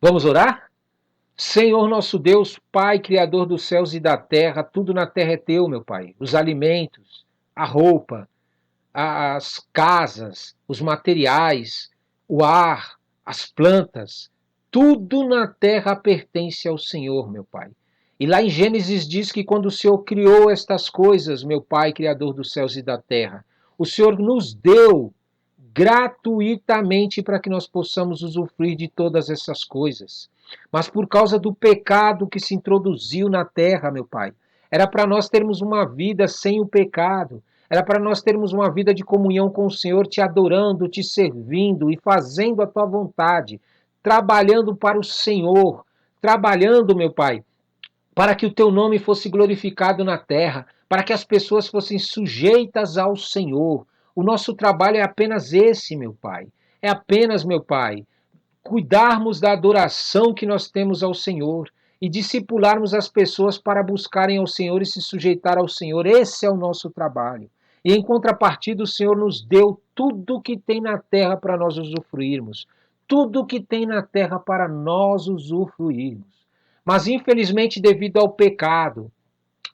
Vamos orar? Senhor nosso Deus, Pai, Criador dos céus e da terra, tudo na terra é teu, meu Pai. Os alimentos, a roupa, as casas, os materiais, o ar, as plantas, tudo na terra pertence ao Senhor, meu Pai. E lá em Gênesis diz que quando o Senhor criou estas coisas, meu Pai, Criador dos céus e da terra, o Senhor nos deu gratuitamente para que nós possamos usufruir de todas essas coisas. Mas por causa do pecado que se introduziu na terra, meu Pai, era para nós termos uma vida sem o pecado, era para nós termos uma vida de comunhão com o Senhor, te adorando, te servindo e fazendo a tua vontade, trabalhando para o Senhor, trabalhando, meu Pai, para que o teu nome fosse glorificado na terra, para que as pessoas fossem sujeitas ao Senhor. O nosso trabalho é apenas esse, meu Pai. É apenas, meu Pai, cuidarmos da adoração que nós temos ao Senhor e discipularmos as pessoas para buscarem ao Senhor e se sujeitar ao Senhor. Esse é o nosso trabalho. E em contrapartida, o Senhor nos deu tudo que tem na terra para nós usufruirmos. Tudo que tem na terra para nós usufruirmos. Mas infelizmente, devido ao pecado,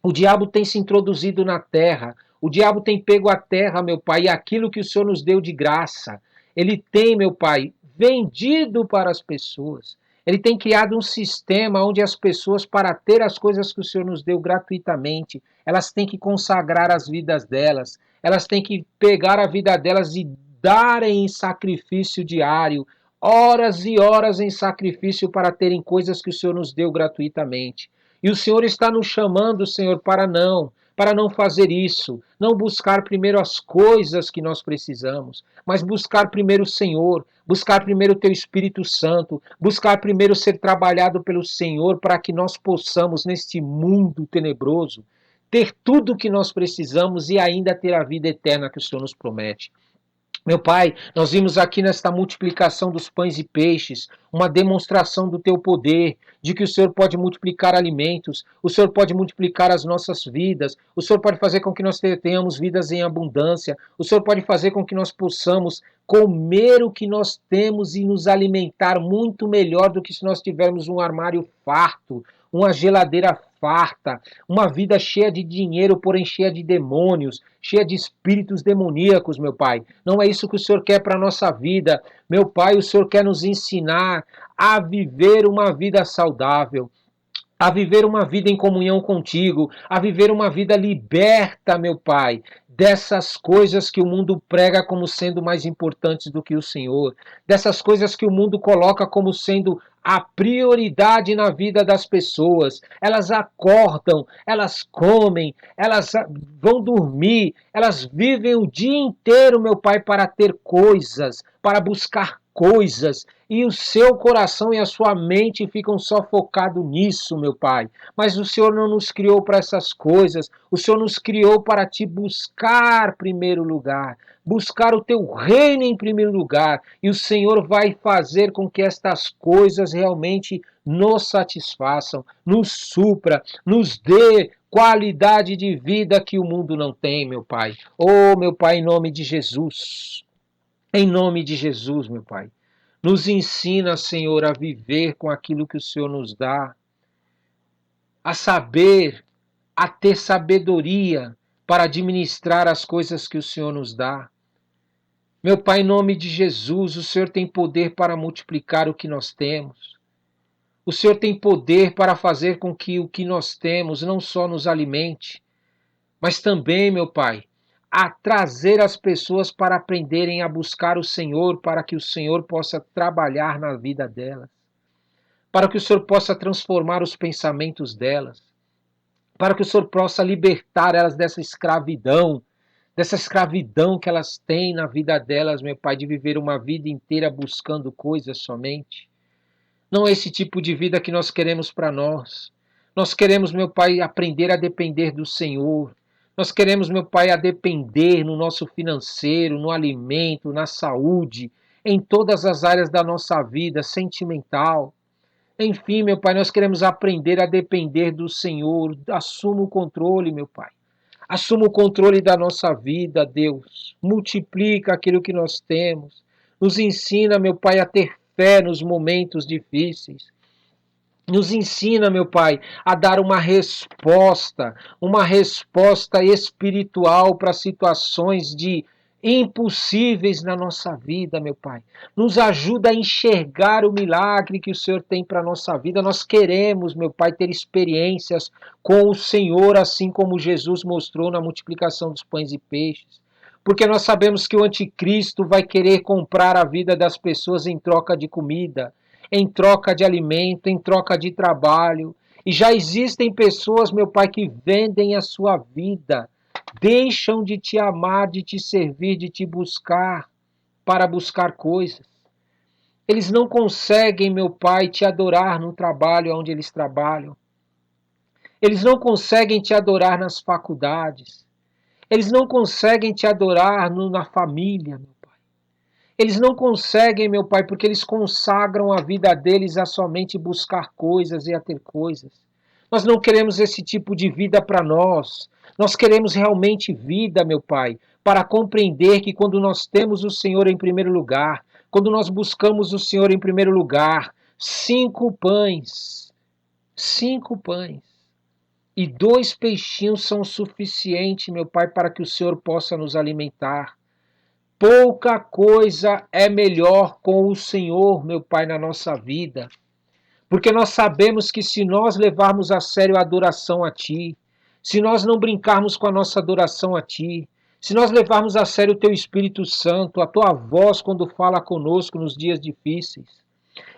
o diabo tem se introduzido na terra. O diabo tem pego a terra, meu Pai, e aquilo que o Senhor nos deu de graça. Ele tem, meu Pai, vendido para as pessoas. Ele tem criado um sistema onde as pessoas, para ter as coisas que o Senhor nos deu gratuitamente, elas têm que consagrar as vidas delas, elas têm que pegar a vida delas e darem em sacrifício diário, horas e horas em sacrifício para terem coisas que o Senhor nos deu gratuitamente. E o Senhor está nos chamando, Senhor, para não fazer isso, não buscar primeiro as coisas que nós precisamos, mas buscar primeiro o Senhor, buscar primeiro o teu Espírito Santo, buscar primeiro ser trabalhado pelo Senhor para que nós possamos, neste mundo tenebroso, ter tudo o que nós precisamos e ainda ter a vida eterna que o Senhor nos promete. Meu Pai, nós vimos aqui nesta multiplicação dos pães e peixes uma demonstração do teu poder, de que o Senhor pode multiplicar alimentos, o Senhor pode multiplicar as nossas vidas, o Senhor pode fazer com que nós tenhamos vidas em abundância, o Senhor pode fazer com que nós possamos comer o que nós temos e nos alimentar muito melhor do que se nós tivermos um armário farto, uma geladeira farta, uma vida cheia de dinheiro, porém cheia de demônios, cheia de espíritos demoníacos, meu Pai. Não é isso que o Senhor quer para a nossa vida. Meu Pai, o Senhor quer nos ensinar a viver uma vida saudável, a viver uma vida em comunhão contigo, a viver uma vida liberta, meu Pai, dessas coisas que o mundo prega como sendo mais importantes do que o Senhor, dessas coisas que o mundo coloca como sendo a prioridade na vida das pessoas. Elas acordam, elas comem, elas vão dormir, elas vivem o dia inteiro, meu Pai, para ter coisas, para buscar coisas, e o seu coração e a sua mente ficam só focados nisso, meu Pai. Mas o Senhor não nos criou para essas coisas, o Senhor nos criou para te buscar primeiro lugar, buscar o teu reino em primeiro lugar, e o Senhor vai fazer com que estas coisas realmente nos satisfaçam, nos supra, nos dê qualidade de vida que o mundo não tem, meu Pai. Oh, meu Pai, em nome de Jesus. Em nome de Jesus, meu Pai. Nos ensina, Senhor, a viver com aquilo que o Senhor nos dá, a saber, a ter sabedoria para administrar as coisas que o Senhor nos dá. Meu Pai, em nome de Jesus, o Senhor tem poder para multiplicar o que nós temos. O Senhor tem poder para fazer com que o que nós temos não só nos alimente, mas também, meu Pai, a trazer as pessoas para aprenderem a buscar o Senhor, para que o Senhor possa trabalhar na vida delas, para que o Senhor possa transformar os pensamentos delas, para que o Senhor possa libertar elas dessa escravidão que elas têm na vida delas, meu Pai, de viver uma vida inteira buscando coisas somente. Não é esse tipo de vida que nós queremos para nós. Nós queremos, meu Pai, aprender a depender do Senhor. Nós queremos, meu Pai, a depender no nosso financeiro, no alimento, na saúde, em todas as áreas da nossa vida, sentimental. Enfim, meu Pai, nós queremos aprender a depender do Senhor. Assuma o controle, meu Pai. Assuma o controle da nossa vida, Deus. Multiplica aquilo que nós temos. Nos ensina, meu Pai, a ter fé nos momentos difíceis. Nos ensina, meu Pai, a dar uma resposta espiritual para situações de impossíveis na nossa vida, meu Pai. Nos ajuda a enxergar o milagre que o Senhor tem para a nossa vida. Nós queremos, meu Pai, ter experiências com o Senhor, assim como Jesus mostrou na multiplicação dos pães e peixes. Porque nós sabemos que o anticristo vai querer comprar a vida das pessoas em troca de comida, em troca de alimento, em troca de trabalho. E já existem pessoas, meu Pai, que vendem a sua vida, deixam de te amar, de te servir, de te buscar, para buscar coisas. Eles não conseguem, meu Pai, te adorar no trabalho onde eles trabalham. Eles não conseguem te adorar nas faculdades. Eles não conseguem te adorar na família, meu Pai. Eles não conseguem, meu Pai, porque eles consagram a vida deles a somente buscar coisas e a ter coisas. Nós não queremos esse tipo de vida para nós. Nós queremos realmente vida, meu Pai, para compreender que quando nós temos o Senhor em primeiro lugar, quando nós buscamos o Senhor em primeiro lugar, 5 pães e 2 peixinhos são o suficiente, meu Pai, para que o Senhor possa nos alimentar. Pouca coisa é melhor com o Senhor, meu Pai, na nossa vida. Porque nós sabemos que se nós levarmos a sério a adoração a Ti, se nós não brincarmos com a nossa adoração a Ti, se nós levarmos a sério o Teu Espírito Santo, a Tua voz quando fala conosco nos dias difíceis,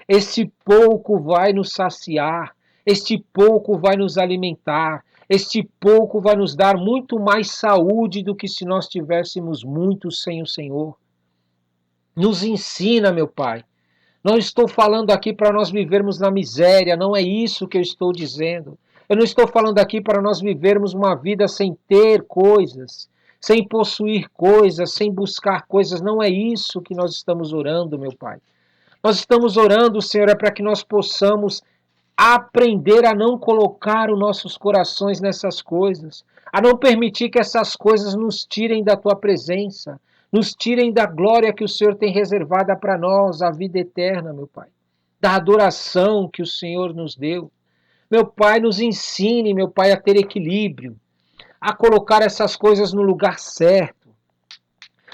este pouco vai nos saciar, este pouco vai nos alimentar, este pouco vai nos dar muito mais saúde do que se nós tivéssemos muito sem o Senhor. Nos ensina, meu Pai. Não estou falando aqui para nós vivermos na miséria, não é isso que eu estou dizendo. Eu não estou falando aqui para nós vivermos uma vida sem ter coisas, sem possuir coisas, sem buscar coisas. Não é isso que nós estamos orando, meu Pai. Nós estamos orando, Senhor, é para que nós possamos aprender a não colocar os nossos corações nessas coisas, a não permitir que essas coisas nos tirem da tua presença, nos tirem da glória que o Senhor tem reservada para nós, a vida eterna, meu Pai, da adoração que o Senhor nos deu. Meu Pai, nos ensine, meu Pai, a ter equilíbrio, a colocar essas coisas no lugar certo.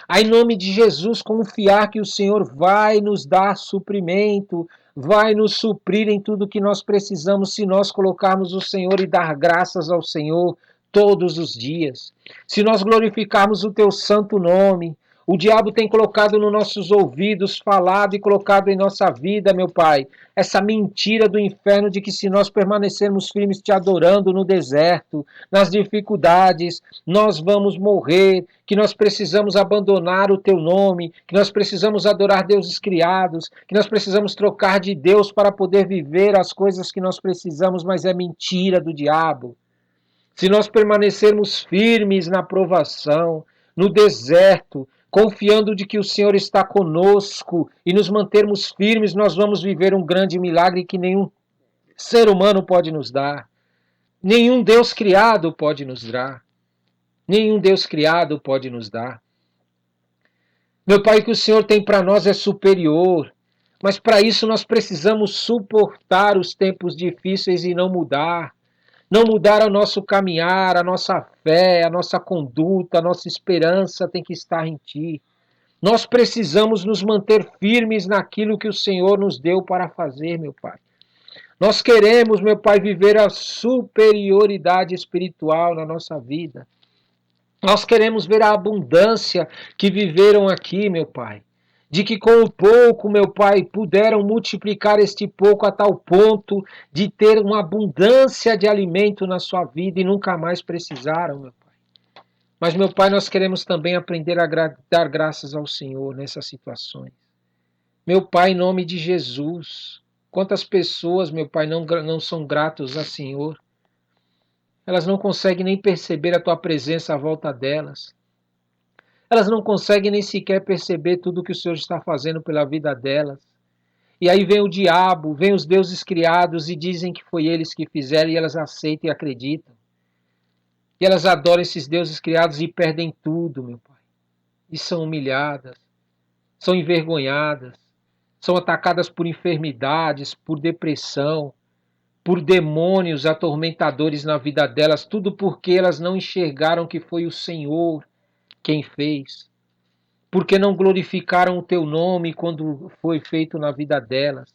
A, em nome de Jesus, confiar que o Senhor vai nos dar suprimento, vai nos suprir em tudo que nós precisamos se nós colocarmos o Senhor e dar graças ao Senhor todos os dias. Se nós glorificarmos o teu santo nome, o diabo tem colocado nos nossos ouvidos, falado e colocado em nossa vida, meu Pai, essa mentira do inferno de que se nós permanecermos firmes te adorando no deserto, nas dificuldades, nós vamos morrer, que nós precisamos abandonar o teu nome, que nós precisamos adorar deuses criados, que nós precisamos trocar de Deus para poder viver as coisas que nós precisamos, mas é mentira do diabo. Se nós permanecermos firmes na provação, no deserto, confiando de que o Senhor está conosco e nos mantermos firmes, nós vamos viver um grande milagre que nenhum ser humano pode nos dar. Nenhum Deus criado pode nos dar. Nenhum Deus criado pode nos dar. Meu Pai, o que o Senhor tem para nós é superior, mas para isso nós precisamos suportar os tempos difíceis e não mudar. Não mudar o nosso caminhar, a nossa fé, a nossa conduta, a nossa esperança tem que estar em Ti. Nós precisamos nos manter firmes naquilo que o Senhor nos deu para fazer, meu Pai. Nós queremos, meu Pai, viver a superioridade espiritual na nossa vida. Nós queremos ver a abundância que viveram aqui, meu Pai. De que com o pouco, meu Pai, puderam multiplicar este pouco a tal ponto de ter uma abundância de alimento na sua vida e nunca mais precisaram, meu Pai. Mas, meu Pai, nós queremos também aprender a dar graças ao Senhor nessas situações. Meu Pai, em nome de Jesus, quantas pessoas, meu Pai, não são gratos ao Senhor. Elas não conseguem nem perceber a Tua presença à volta delas. Elas não conseguem nem sequer perceber tudo o que o Senhor está fazendo pela vida delas. E aí vem o diabo, vem os deuses criados e dizem que foi eles que fizeram e elas aceitam e acreditam. E elas adoram esses deuses criados e perdem tudo, meu Pai. E são humilhadas, são envergonhadas, são atacadas por enfermidades, por depressão, por demônios atormentadores na vida delas, tudo porque elas não enxergaram que foi o Senhor quem fez. Porque não glorificaram o teu nome quando foi feito na vida delas,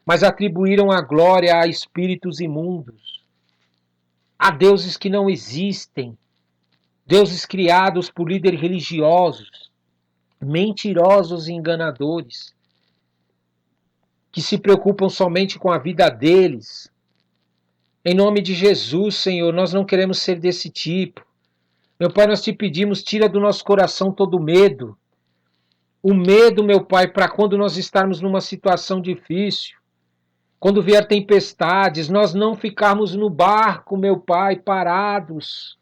mas atribuíram a glória a espíritos imundos, a deuses que não existem, deuses criados por líderes religiosos, mentirosos e enganadores, que se preocupam somente com a vida deles. Em nome de Jesus, Senhor, nós não queremos ser desse tipo. Meu Pai, nós te pedimos, tira do nosso coração todo medo. O medo, meu Pai, para quando nós estarmos numa situação difícil, quando vier tempestades, nós não ficarmos no barco, meu Pai, parados.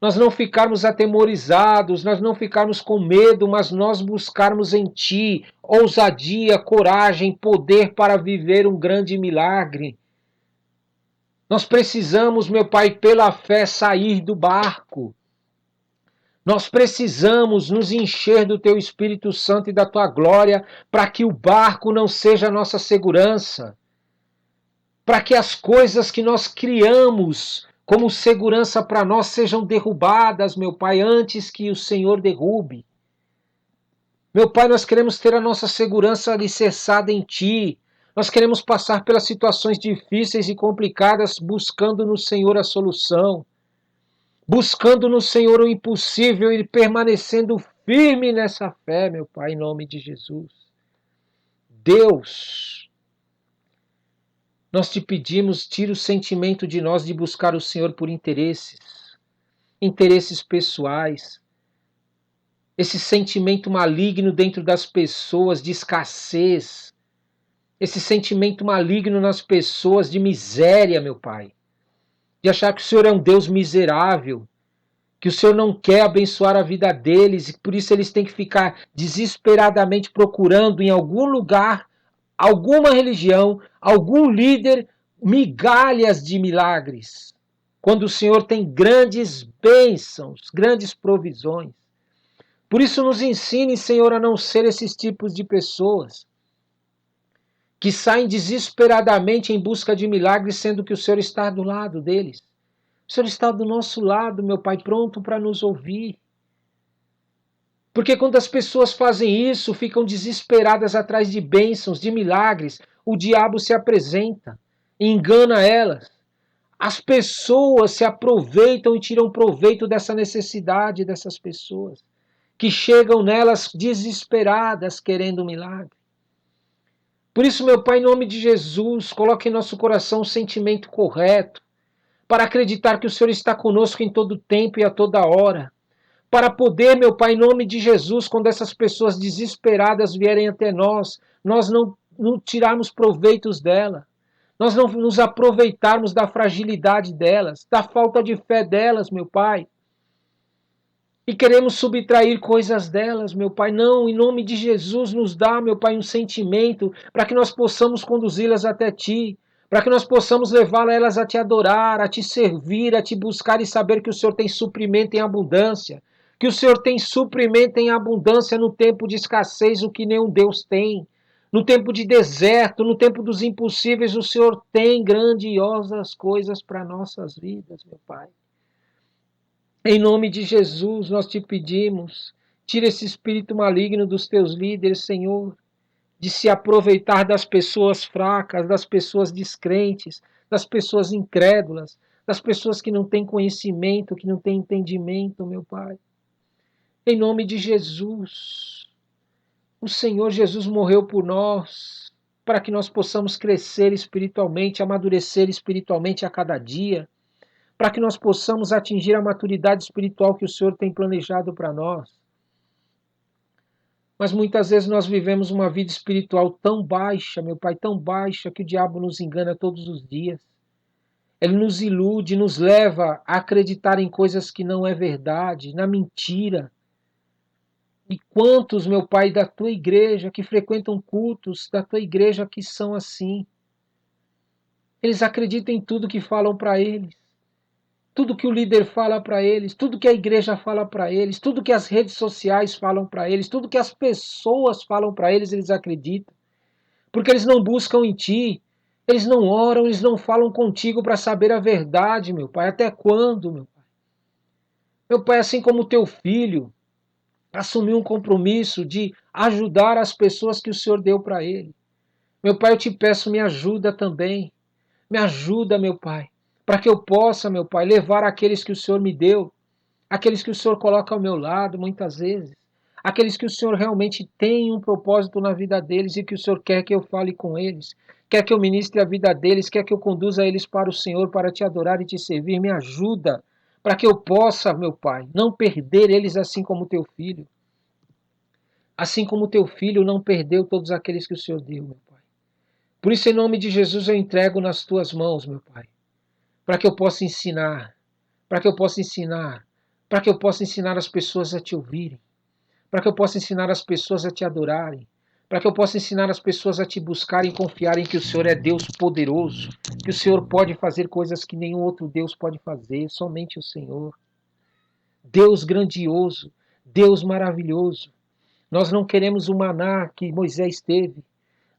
Nós não ficarmos atemorizados, nós não ficarmos com medo, mas nós buscarmos em Ti ousadia, coragem, poder para viver um grande milagre. Nós precisamos, meu Pai, pela fé sair do barco. Nós precisamos nos encher do Teu Espírito Santo e da Tua glória para que o barco não seja a nossa segurança. Para que as coisas que nós criamos como segurança para nós sejam derrubadas, meu Pai, antes que o Senhor derrube. Meu Pai, nós queremos ter a nossa segurança alicerçada em Ti. Nós queremos passar pelas situações difíceis e complicadas buscando no Senhor a solução. Buscando no Senhor o impossível e permanecendo firme nessa fé, meu Pai, em nome de Jesus. Deus, nós te pedimos, tira o sentimento de nós de buscar o Senhor por interesses pessoais, esse sentimento maligno dentro das pessoas de escassez, esse sentimento maligno nas pessoas de miséria, meu Pai, de achar que o Senhor é um Deus miserável, que o Senhor não quer abençoar a vida deles e por isso eles têm que ficar desesperadamente procurando em algum lugar, alguma religião, algum líder, migalhas de milagres, quando o Senhor tem grandes bênçãos, grandes provisões. Por isso nos ensine, Senhor, a não ser esses tipos de pessoas que saem desesperadamente em busca de milagres, sendo que o Senhor está do lado deles. O Senhor está do nosso lado, meu Pai, pronto para nos ouvir. Porque quando as pessoas fazem isso, ficam desesperadas atrás de bênçãos, de milagres, o diabo se apresenta, engana elas. As pessoas se aproveitam e tiram proveito dessa necessidade dessas pessoas, que chegam nelas desesperadas querendo um milagre. Por isso, meu Pai, em nome de Jesus, coloque em nosso coração o sentimento correto, para acreditar que o Senhor está conosco em todo tempo e a toda hora. Para poder, meu Pai, em nome de Jesus, quando essas pessoas desesperadas vierem até nós não tirarmos proveitos dela. Nós não nos aproveitarmos da fragilidade delas, da falta de fé delas, meu Pai. E queremos subtrair coisas delas, meu Pai. Não, em nome de Jesus, nos dá, meu Pai, um sentimento para que nós possamos conduzi-las até Ti, para que nós possamos levá-las a Te adorar, a Te servir, a Te buscar e saber que o Senhor tem suprimento em abundância, que o Senhor tem suprimento em abundância no tempo de escassez, o que nenhum Deus tem. No tempo de deserto, no tempo dos impossíveis, o Senhor tem grandiosas coisas para nossas vidas, meu Pai. Em nome de Jesus, nós te pedimos, tira esse espírito maligno dos teus líderes, Senhor, de se aproveitar das pessoas fracas, das pessoas descrentes, das pessoas incrédulas, das pessoas que não têm conhecimento, que não têm entendimento, meu Pai. Em nome de Jesus, o Senhor Jesus morreu por nós, para que nós possamos crescer espiritualmente, amadurecer espiritualmente a cada dia, para que nós possamos atingir a maturidade espiritual que o Senhor tem planejado para nós. Mas muitas vezes nós vivemos uma vida espiritual tão baixa, meu Pai, tão baixa, que o diabo nos engana todos os dias. Ele nos ilude, nos leva a acreditar em coisas que não é verdade, na mentira. E quantos, meu Pai, da tua igreja, que frequentam cultos da tua igreja que são assim? Eles acreditam em tudo que falam para eles. Tudo que o líder fala para eles, tudo que a igreja fala para eles, tudo que as redes sociais falam para eles, tudo que as pessoas falam para eles, eles acreditam. porque eles não buscam em Ti, eles não oram, eles não falam contigo para saber a verdade, meu Pai. Até quando, meu Pai? Meu Pai, assim como o Teu filho assumiu um compromisso de ajudar as pessoas que o Senhor deu para ele. Meu Pai, eu te peço, me ajuda também. Me ajuda, meu Pai, para que eu possa, meu Pai, levar aqueles que o Senhor me deu, aqueles que o Senhor coloca ao meu lado muitas vezes, aqueles que o Senhor realmente tem um propósito na vida deles e que o Senhor quer que eu fale com eles, quer que eu ministre a vida deles, quer que eu conduza eles para o Senhor, para te adorar e te servir. Me ajuda para que eu possa, meu Pai, não perder eles assim como teu filho. Assim como teu filho não perdeu todos aqueles que o Senhor deu, meu Pai. Por isso, em nome de Jesus, eu entrego nas tuas mãos, meu Pai, para que eu possa ensinar, para que eu possa ensinar, para que eu possa ensinar as pessoas a te ouvirem, para que eu possa ensinar as pessoas a te adorarem, para que eu possa ensinar as pessoas a te buscarem e confiarem que o Senhor é Deus poderoso, que o Senhor pode fazer coisas que nenhum outro Deus pode fazer, somente o Senhor. Deus grandioso, Deus maravilhoso. Nós não queremos o maná que Moisés teve.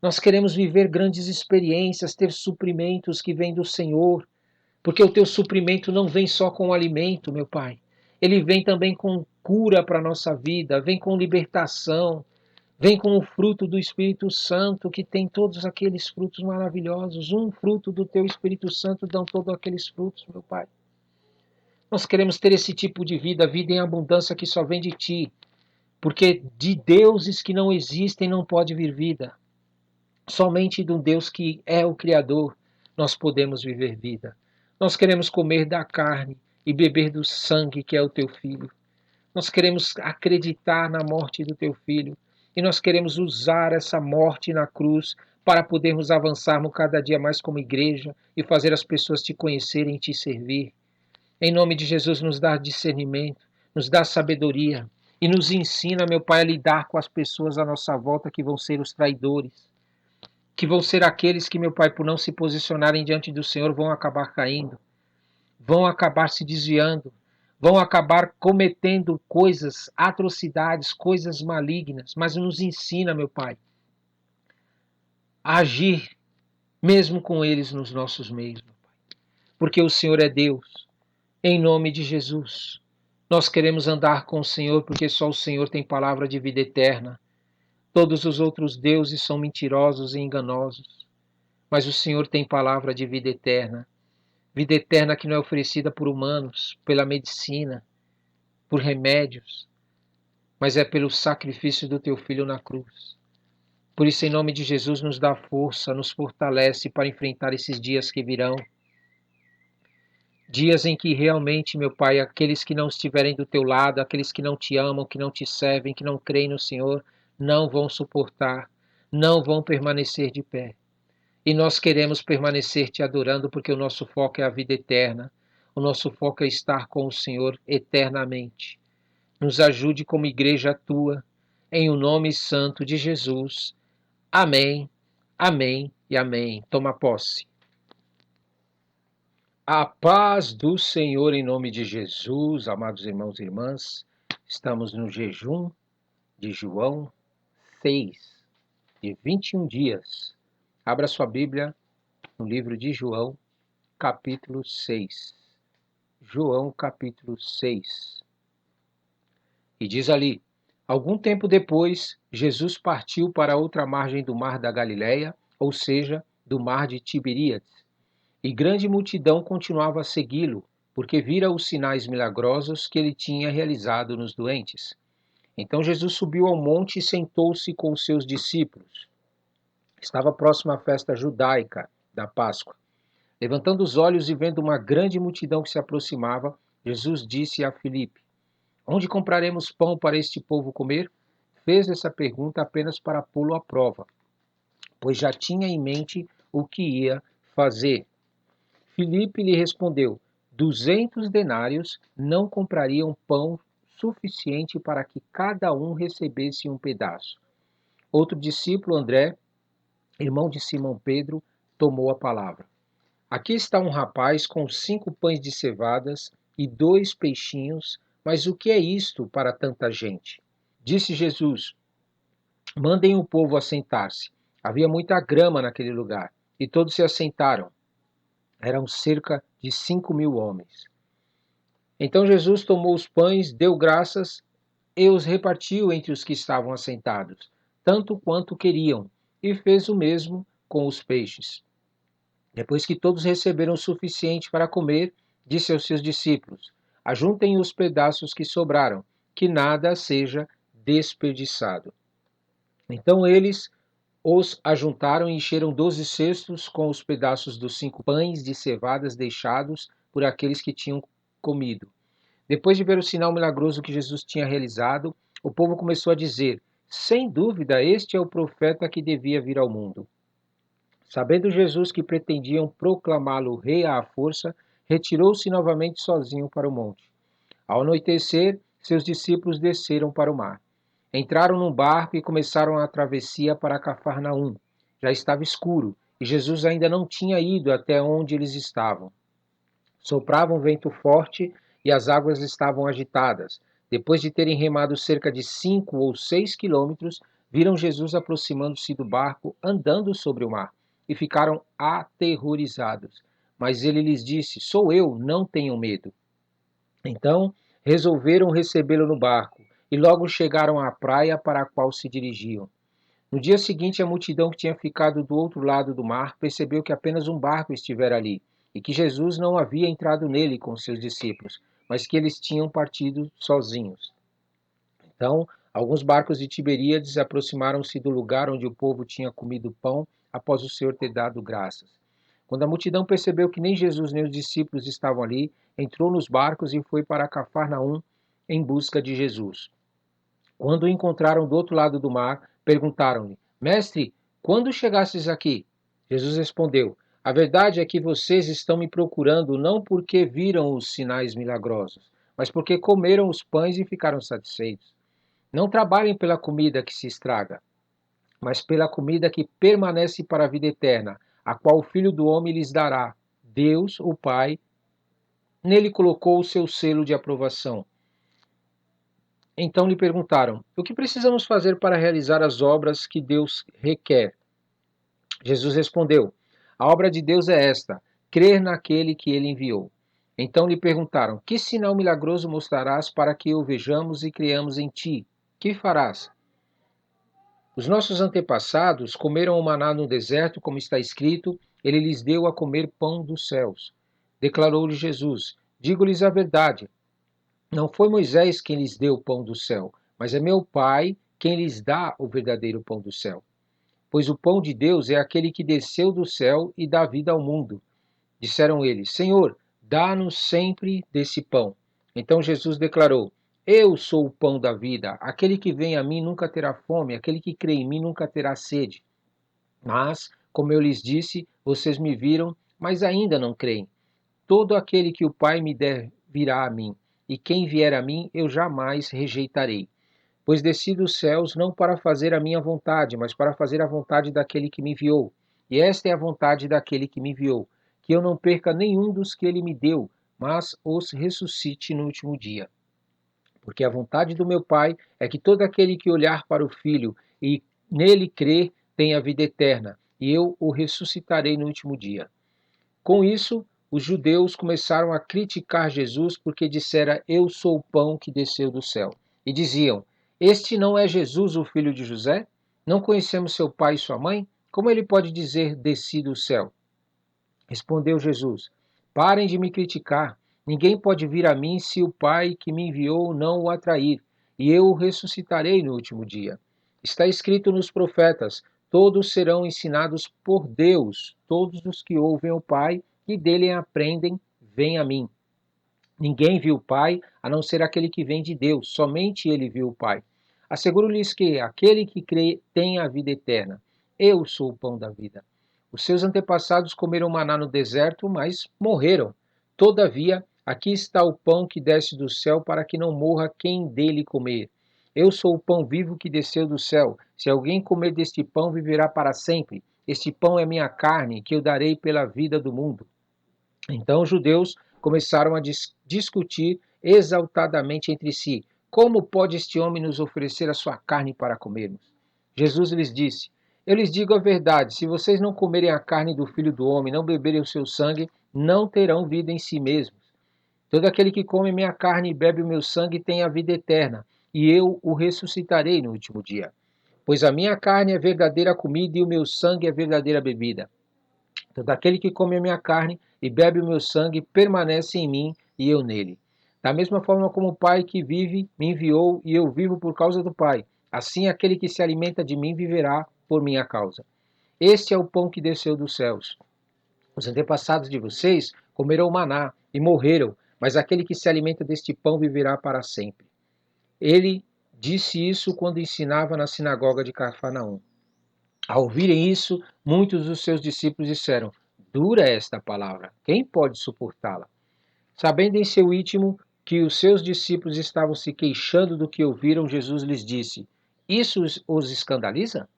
Nós queremos viver grandes experiências, ter suprimentos que vêm do Senhor, porque o teu suprimento não vem só com alimento, meu Pai. Ele vem também com cura para a nossa vida, vem com libertação, vem com o fruto do Espírito Santo, que tem todos aqueles frutos maravilhosos. Um fruto do teu Espírito Santo dão todos aqueles frutos, meu Pai. Nós queremos ter esse tipo de vida, vida em abundância que só vem de Ti, porque de deuses que não existem não pode vir vida. Somente de um Deus que é o Criador nós podemos viver vida. Nós queremos comer da carne e beber do sangue que é o teu filho. Nós queremos acreditar na morte do teu filho e nós queremos usar essa morte na cruz para podermos avançarmos cada dia mais como igreja e fazer as pessoas te conhecerem e te servir. Em nome de Jesus, nos dá discernimento, nos dá sabedoria e nos ensina, meu Pai, a lidar com as pessoas à nossa volta que vão ser os traidores, que vão ser aqueles que, meu Pai, por não se posicionarem diante do Senhor, vão acabar caindo, vão acabar se desviando, vão acabar cometendo coisas, atrocidades, coisas malignas. Mas nos ensina, meu Pai, a agir mesmo com eles nos nossos meios, meu Pai. Porque o Senhor é Deus. Em nome de Jesus, nós queremos andar com o Senhor porque só o Senhor tem palavra de vida eterna. Todos os outros deuses são mentirosos e enganosos, mas o Senhor tem palavra de vida eterna que não é oferecida por humanos, pela medicina, por remédios, mas é pelo sacrifício do teu filho na cruz. Por isso, em nome de Jesus, nos dá força, nos fortalece para enfrentar esses dias que virão. Dias em que realmente, meu Pai, aqueles que não estiverem do teu lado, aqueles que não te amam, que não te servem, que não creem no Senhor, não vão suportar, não vão permanecer de pé. E nós queremos permanecer te adorando porque o nosso foco é a vida eterna. O nosso foco é estar com o Senhor eternamente. Nos ajude como igreja tua, em o nome santo de Jesus. Amém, amém e amém. Toma posse. A paz do Senhor em nome de Jesus, amados irmãos e irmãs. Estamos no jejum de João 6, de 21 dias. Abra sua Bíblia no livro de João, capítulo 6. João, capítulo 6. E diz ali: algum tempo depois, Jesus partiu para outra margem do mar da Galileia, ou seja, do mar de Tiberíades. E grande multidão continuava a segui-lo, porque vira os sinais milagrosos que ele tinha realizado nos doentes. Então Jesus subiu ao monte e sentou-se com os seus discípulos. Estava próxima à festa judaica da Páscoa. Levantando os olhos e vendo uma grande multidão que se aproximava, Jesus disse a Filipe: onde compraremos pão para este povo comer? Fez essa pergunta apenas para pô-lo à prova, pois já tinha em mente o que ia fazer. Filipe lhe respondeu: 200 denários não comprariam pão suficiente para que cada um recebesse um pedaço. Outro discípulo, André, irmão de Simão Pedro, tomou a palavra. Aqui está um rapaz com 5 pães de cevadas e 2 peixinhos, mas o que é isto para tanta gente? Disse Jesus: mandem o povo assentar-se. Havia muita grama naquele lugar, e todos se assentaram. Eram cerca de 5.000 homens. Então Jesus tomou os pães, deu graças e os repartiu entre os que estavam assentados, tanto quanto queriam, e fez o mesmo com os peixes. Depois que todos receberam o suficiente para comer, disse aos seus discípulos: Ajuntem os pedaços que sobraram, que nada seja desperdiçado. Então eles os ajuntaram e encheram 12 cestos com os pedaços dos 5 pães de cevadas deixados por aqueles que tinham comido. Depois de ver o sinal milagroso que Jesus tinha realizado, o povo começou a dizer: Sem dúvida, este é o profeta que devia vir ao mundo. Sabendo Jesus que pretendiam proclamá-lo rei à força, retirou-se novamente sozinho para o monte. Ao anoitecer, seus discípulos desceram para o mar. Entraram num barco e começaram a travessia para Cafarnaum. Já estava escuro e Jesus ainda não tinha ido até onde eles estavam. Soprava um vento forte e as águas estavam agitadas. Depois de terem remado cerca de 5 ou 6 quilômetros, viram Jesus aproximando-se do barco, andando sobre o mar, e ficaram aterrorizados. Mas ele lhes disse: Sou eu, não tenham medo. Então resolveram recebê-lo no barco, e logo chegaram à praia para a qual se dirigiam. No dia seguinte, a multidão que tinha ficado do outro lado do mar percebeu que apenas um barco estivera ali, e que Jesus não havia entrado nele com seus discípulos, mas que eles tinham partido sozinhos. Então, alguns barcos de Tiberíades aproximaram-se do lugar onde o povo tinha comido pão após o Senhor ter dado graças. Quando a multidão percebeu que nem Jesus nem os discípulos estavam ali, entrou nos barcos e foi para Cafarnaum em busca de Jesus. Quando o encontraram do outro lado do mar, perguntaram-lhe: Mestre, quando chegastes aqui? Jesus respondeu: A verdade é que vocês estão me procurando não porque viram os sinais milagrosos, mas porque comeram os pães e ficaram satisfeitos. Não trabalhem pela comida que se estraga, mas pela comida que permanece para a vida eterna, a qual o Filho do Homem lhes dará. Deus, o Pai, nele colocou o seu selo de aprovação. Então lhe perguntaram: O que precisamos fazer para realizar as obras que Deus requer? Jesus respondeu: A obra de Deus é esta: crer naquele que ele enviou. Então lhe perguntaram: Que sinal milagroso mostrarás para que o vejamos e creamos em ti? Que farás? Os nossos antepassados comeram o maná no deserto, como está escrito: Ele lhes deu a comer pão dos céus. Declarou-lhe Jesus: Digo-lhes a verdade. Não foi Moisés quem lhes deu o pão do céu, mas é meu Pai quem lhes dá o verdadeiro pão do céu. Pois o pão de Deus é aquele que desceu do céu e dá vida ao mundo. Disseram eles: Senhor, dá-nos sempre desse pão. Então Jesus declarou: Eu sou o pão da vida. Aquele que vem a mim nunca terá fome, aquele que crê em mim nunca terá sede. Mas, como eu lhes disse, vocês me viram, mas ainda não creem. Todo aquele que o Pai me der virá a mim, e quem vier a mim eu jamais rejeitarei. Pois desci dos céus não para fazer a minha vontade, mas para fazer a vontade daquele que me enviou. E esta é a vontade daquele que me enviou, que eu não perca nenhum dos que ele me deu, mas os ressuscite no último dia. Porque a vontade do meu Pai é que todo aquele que olhar para o Filho e nele crer tenha vida eterna, e eu o ressuscitarei no último dia. Com isso, os judeus começaram a criticar Jesus porque dissera: Eu sou o pão que desceu do céu. E diziam: Este não é Jesus, o filho de José? Não conhecemos seu pai e sua mãe? Como ele pode dizer: Desci do céu? Respondeu Jesus: Parem de me criticar. Ninguém pode vir a mim se o Pai que me enviou não o atrair, e eu o ressuscitarei no último dia. Está escrito nos profetas: Todos serão ensinados por Deus. Todos os que ouvem o Pai e dele aprendem, vêm a mim. Ninguém viu o Pai, a não ser aquele que vem de Deus. Somente ele viu o Pai. Asseguro-lhes que aquele que crê tem a vida eterna. Eu sou o pão da vida. Os seus antepassados comeram maná no deserto, mas morreram. Todavia, aqui está o pão que desce do céu para que não morra quem dele comer. Eu sou o pão vivo que desceu do céu. Se alguém comer deste pão, viverá para sempre. Este pão é minha carne, que eu darei pela vida do mundo. Então os judeus começaram a discutir exaltadamente entre si: Como pode este homem nos oferecer a sua carne para comermos? Jesus lhes disse: Eu lhes digo a verdade, se vocês não comerem a carne do Filho do Homem, não beberem o seu sangue, não terão vida em si mesmos. Todo aquele que come minha carne e bebe o meu sangue tem a vida eterna, e eu o ressuscitarei no último dia. Pois a minha carne é verdadeira comida e o meu sangue é verdadeira bebida. Todo aquele que come a minha carne e bebe o meu sangue permanece em mim e eu nele. Da mesma forma como o Pai que vive me enviou e eu vivo por causa do Pai, assim aquele que se alimenta de mim viverá por minha causa. Este é o pão que desceu dos céus. Os antepassados de vocês comeram o maná e morreram, mas aquele que se alimenta deste pão viverá para sempre. Ele disse isso quando ensinava na sinagoga de Cafarnaum. Ao ouvirem isso, muitos dos seus discípulos disseram: Dura é esta palavra, quem pode suportá-la? Sabendo em seu íntimo que os seus discípulos estavam se queixando do que ouviram, Jesus lhes disse: Isso os escandaliza?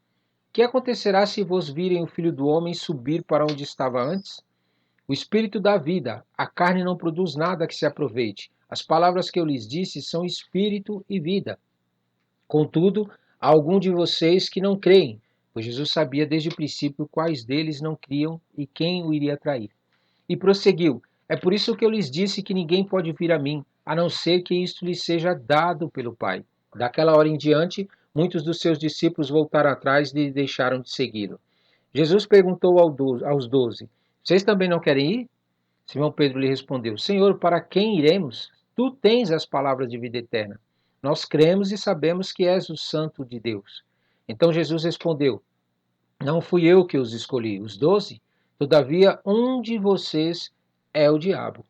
Que acontecerá se vos virem o Filho do Homem subir para onde estava antes? O Espírito dá vida, a carne não produz nada que se aproveite. As palavras que eu lhes disse são espírito e vida. Contudo, há algum de vocês que não creem, pois Jesus sabia desde o princípio quais deles não criam e quem o iria trair. E prosseguiu: É por isso que eu lhes disse que ninguém pode vir a mim, a não ser que isto lhes seja dado pelo Pai. Daquela hora em diante, muitos dos seus discípulos voltaram atrás e deixaram de segui-lo. Jesus perguntou aos 12: Vocês também não querem ir? Simão Pedro lhe respondeu: Senhor, para quem iremos? Tu tens as palavras de vida eterna. Nós cremos e sabemos que és o Santo de Deus. Então Jesus respondeu: Não fui eu que os escolhi, os 12. Todavia, um de vocês é o diabo.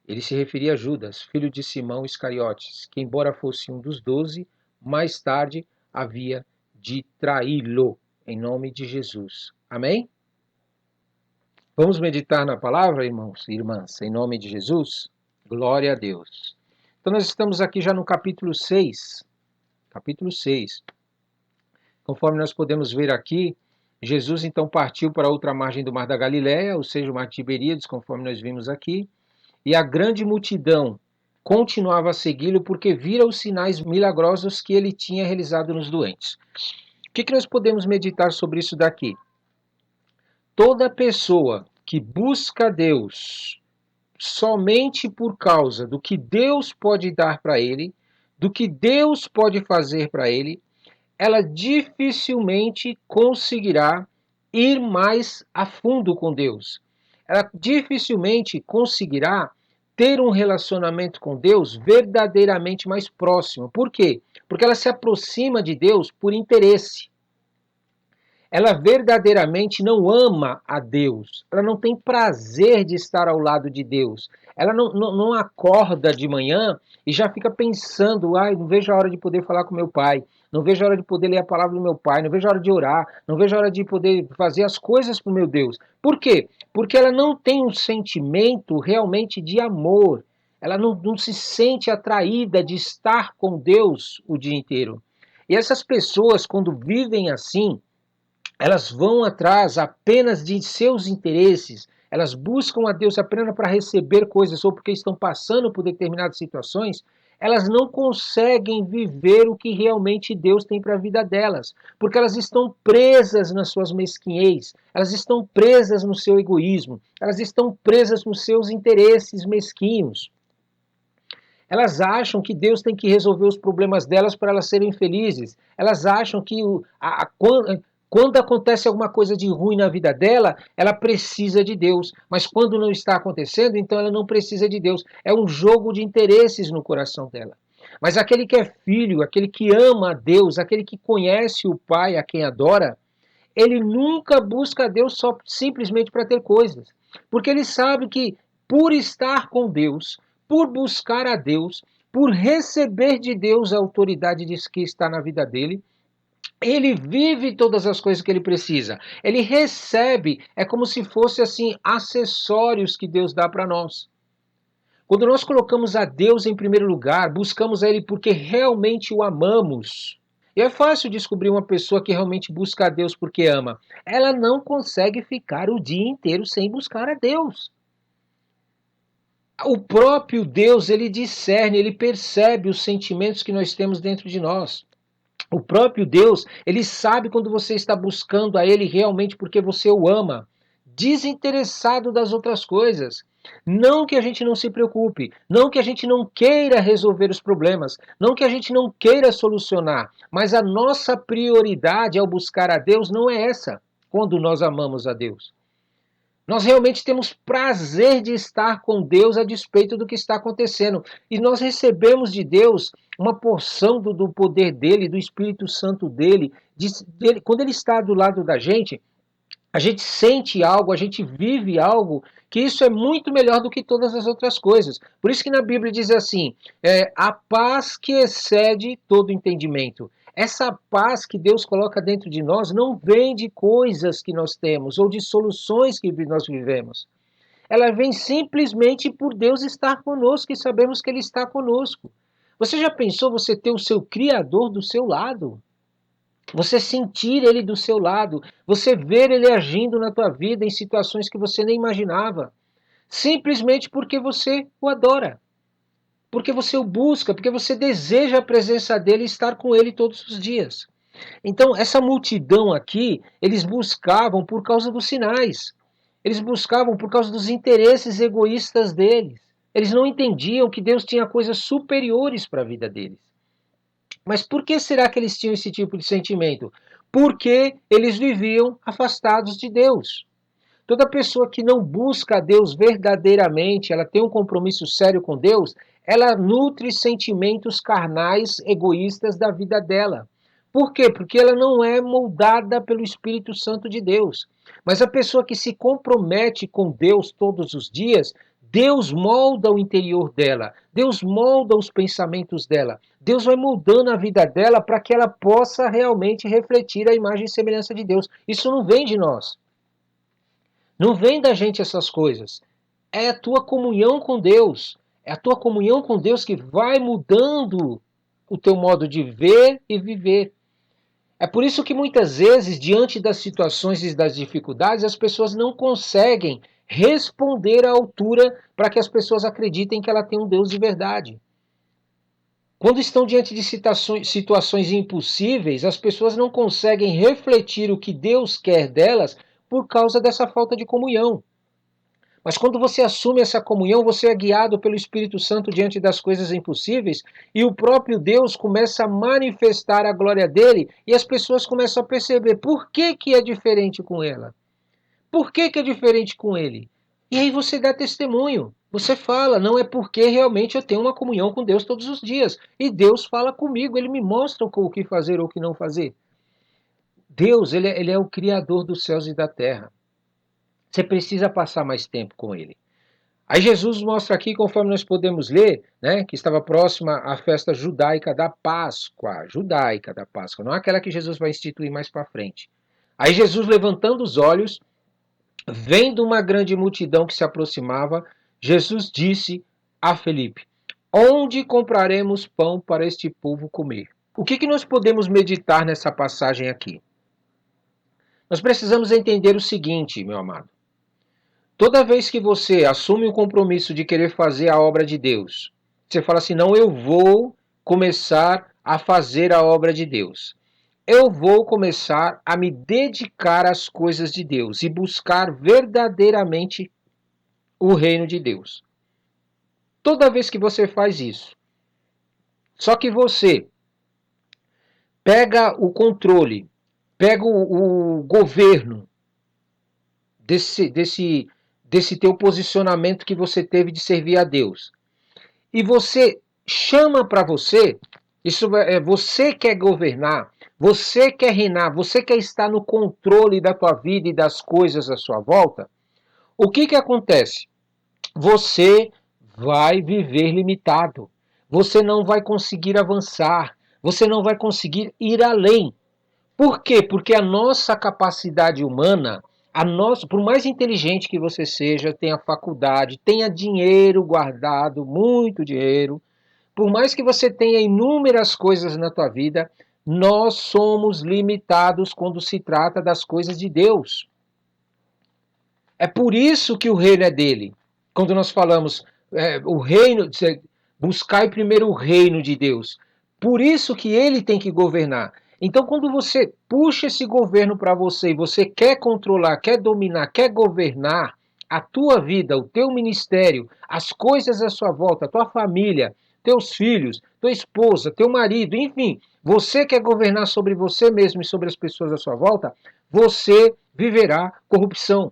Ele se referia a Judas, filho de Simão Iscariotes, que, embora fosse um dos 12, mais tarde havia de traí-lo, em nome de Jesus. Amém? Vamos meditar na palavra, irmãos e irmãs, em nome de Jesus? Glória a Deus. Então, nós estamos aqui já no capítulo 6. Capítulo 6. Conforme nós podemos ver aqui, Jesus então partiu para a outra margem do Mar da Galileia, ou seja, o Mar de Tiberíades, conforme nós vimos aqui, e a grande multidão continuava a segui-lo porque vira os sinais milagrosos que ele tinha realizado nos doentes. O que nós podemos meditar sobre isso daqui? Toda pessoa que busca Deus somente por causa do que Deus pode dar para ele, do que Deus pode fazer para ele, ela dificilmente conseguirá ir mais a fundo com Deus. Ela dificilmente conseguirá ter um relacionamento com Deus verdadeiramente mais próximo. Por quê? Porque ela se aproxima de Deus por interesse. Ela verdadeiramente não ama a Deus, ela não tem prazer de estar ao lado de Deus, ela não acorda de manhã e já fica pensando, não vejo a hora de poder falar com meu pai, não vejo a hora de poder ler a palavra do meu pai, não vejo a hora de orar, não vejo a hora de poder fazer as coisas para o meu Deus. Por quê? Porque ela não tem um sentimento realmente de amor, ela não se sente atraída de estar com Deus o dia inteiro. E essas pessoas, quando vivem assim, elas vão atrás apenas de seus interesses, elas buscam a Deus apenas para receber coisas ou porque estão passando por determinadas situações, elas não conseguem viver o que realmente Deus tem para a vida delas, porque elas estão presas nas suas mesquinhez, elas estão presas no seu egoísmo, elas estão presas nos seus interesses mesquinhos. Elas acham que Deus tem que resolver os problemas delas para elas serem felizes. Elas acham que quando acontece alguma coisa de ruim na vida dela, ela precisa de Deus. Mas quando não está acontecendo, então ela não precisa de Deus. É um jogo de interesses no coração dela. Mas aquele que é filho, aquele que ama a Deus, aquele que conhece o Pai a quem adora, ele nunca busca a Deus só simplesmente para ter coisas. Porque ele sabe que por estar com Deus, por buscar a Deus, por receber de Deus a autoridade que está na vida dele, ele vive todas as coisas que ele precisa. Ele recebe, é como se fosse assim, acessórios que Deus dá para nós. Quando nós colocamos a Deus em primeiro lugar, buscamos a Ele porque realmente o amamos. E é fácil descobrir uma pessoa que realmente busca a Deus porque ama. Ela não consegue ficar o dia inteiro sem buscar a Deus. O próprio Deus, ele discerne, ele percebe os sentimentos que nós temos dentro de nós. O próprio Deus, ele sabe quando você está buscando a ele realmente porque você o ama, desinteressado das outras coisas. Não que a gente não se preocupe, não que a gente não queira resolver os problemas, não que a gente não queira solucionar, mas a nossa prioridade ao buscar a Deus não é essa, quando nós amamos a Deus. Nós realmente temos prazer de estar com Deus a despeito do que está acontecendo. E nós recebemos de Deus uma porção do poder dele, do Espírito Santo dele. Quando ele está do lado da gente, a gente sente algo, a gente vive algo, que isso é muito melhor do que todas as outras coisas. Por isso que na Bíblia diz assim, a paz que excede todo entendimento. Essa paz que Deus coloca dentro de nós não vem de coisas que nós temos ou de soluções que nós vivemos. Ela vem simplesmente por Deus estar conosco e sabemos que Ele está conosco. Você já pensou você ter o seu Criador do seu lado? Você sentir ele do seu lado, você ver ele agindo na tua vida em situações que você nem imaginava, simplesmente porque você o adora, porque você o busca, porque você deseja a presença dele e estar com ele todos os dias. Então, essa multidão aqui, eles buscavam por causa dos sinais, eles buscavam por causa dos interesses egoístas deles. Eles não entendiam que Deus tinha coisas superiores para a vida deles. Mas por que será que eles tinham esse tipo de sentimento? Porque eles viviam afastados de Deus. Toda pessoa que não busca a Deus verdadeiramente, ela tem um compromisso sério com Deus, ela nutre sentimentos carnais, egoístas da vida dela. Por quê? Porque ela não é moldada pelo Espírito Santo de Deus. Mas a pessoa que se compromete com Deus todos os dias, Deus molda o interior dela, Deus molda os pensamentos dela, Deus vai moldando a vida dela para que ela possa realmente refletir a imagem e semelhança de Deus. Isso não vem de nós. Não vem da gente essas coisas. É a tua comunhão com Deus. É a tua comunhão com Deus que vai mudando o teu modo de ver e viver. É por isso que muitas vezes, diante das situações e das dificuldades, as pessoas não conseguem responder à altura para que as pessoas acreditem que ela tem um Deus de verdade. Quando estão diante de situações impossíveis, as pessoas não conseguem refletir o que Deus quer delas por causa dessa falta de comunhão. Mas quando você assume essa comunhão, você é guiado pelo Espírito Santo diante das coisas impossíveis e o próprio Deus começa a manifestar a glória dele e as pessoas começam a perceber por que é diferente com ela. Por que é diferente com ele? E aí você dá testemunho. Você fala, não é porque realmente eu tenho uma comunhão com Deus todos os dias. E Deus fala comigo, ele me mostra o que fazer ou o que não fazer. Deus, ele é o Criador dos céus e da terra. Você precisa passar mais tempo com ele. Aí Jesus mostra aqui, conforme nós podemos ler, né, que estava próxima à festa judaica da Páscoa. Judaica da Páscoa, não é aquela que Jesus vai instituir mais para frente. Aí Jesus, levantando os olhos, vendo uma grande multidão que se aproximava, Jesus disse a Felipe: onde compraremos pão para este povo comer? O que nós podemos meditar nessa passagem aqui? Nós precisamos entender o seguinte, meu amado. Toda vez que você assume o compromisso de querer fazer a obra de Deus, você fala assim: não, eu vou começar a fazer a obra de Deus. Eu vou começar a me dedicar às coisas de Deus e buscar verdadeiramente o reino de Deus. Toda vez que você faz isso, só que você pega o controle, pega o governo desse teu posicionamento que você teve de servir a Deus, e você chama para você, isso você quer governar, você quer reinar, você quer estar no controle da tua vida e das coisas à sua volta, o que acontece? Você vai viver limitado. Você não vai conseguir avançar. Você não vai conseguir ir além. Por quê? Porque a nossa capacidade humana, por mais inteligente que você seja, tenha faculdade, tenha dinheiro guardado, muito dinheiro, por mais que você tenha inúmeras coisas na tua vida, nós somos limitados quando se trata das coisas de Deus. É por isso que o reino é dele. Quando nós falamos o reino, buscai primeiro o reino de Deus. Por isso que ele tem que governar. Então, quando você puxa esse governo para você e você quer controlar, quer dominar, quer governar a tua vida, o teu ministério, as coisas à sua volta, a tua família, teus filhos, tua esposa, teu marido, enfim, você quer governar sobre você mesmo e sobre as pessoas à sua volta, você viverá corrupção.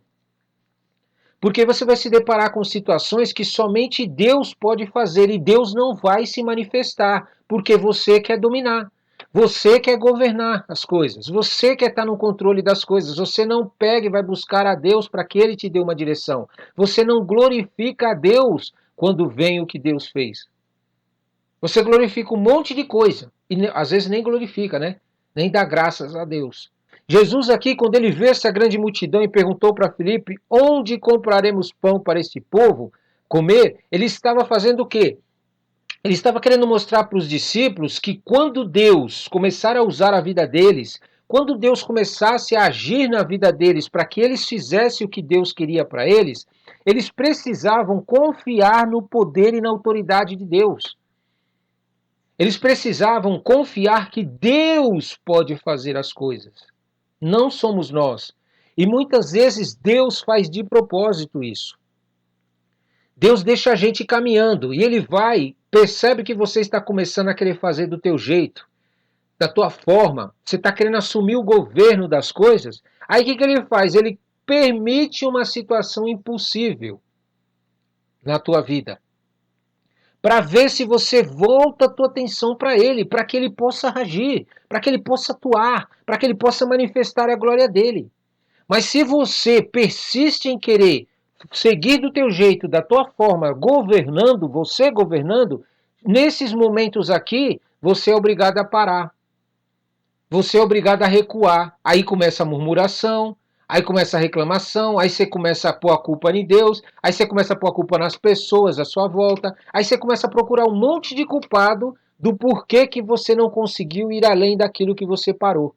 Porque você vai se deparar com situações que somente Deus pode fazer e Deus não vai se manifestar, porque você quer dominar. Você quer governar as coisas, você quer estar no controle das coisas, você não pega e vai buscar a Deus para que Ele te dê uma direção. Você não glorifica a Deus quando vem o que Deus fez. Você glorifica um monte de coisa, e às vezes nem glorifica, né? Nem dá graças a Deus. Jesus aqui, quando ele vê essa grande multidão e perguntou para Filipe, onde compraremos pão para este povo comer? Ele estava fazendo o quê? Ele estava querendo mostrar para os discípulos que quando Deus começar a usar a vida deles, quando Deus começasse a agir na vida deles para que eles fizessem o que Deus queria para eles precisavam confiar no poder e na autoridade de Deus. Eles precisavam confiar que Deus pode fazer as coisas. Não somos nós. E muitas vezes Deus faz de propósito isso. Deus deixa a gente caminhando e ele vai, percebe que você está começando a querer fazer do teu jeito, da tua forma, você está querendo assumir o governo das coisas. Aí o que ele faz? Ele permite uma situação impossível na tua vida, para ver se você volta a tua atenção para ele, para que ele possa agir, para que ele possa atuar, para que ele possa manifestar a glória dele. Mas se você persiste em querer seguir do teu jeito, da tua forma, governando, você governando, nesses momentos aqui, você é obrigado a parar. Você é obrigado a recuar. Aí começa a murmuração, aí começa a reclamação, aí você começa a pôr a culpa em Deus, aí você começa a pôr a culpa nas pessoas à sua volta, aí você começa a procurar um monte de culpado do porquê que você não conseguiu ir além daquilo que você parou.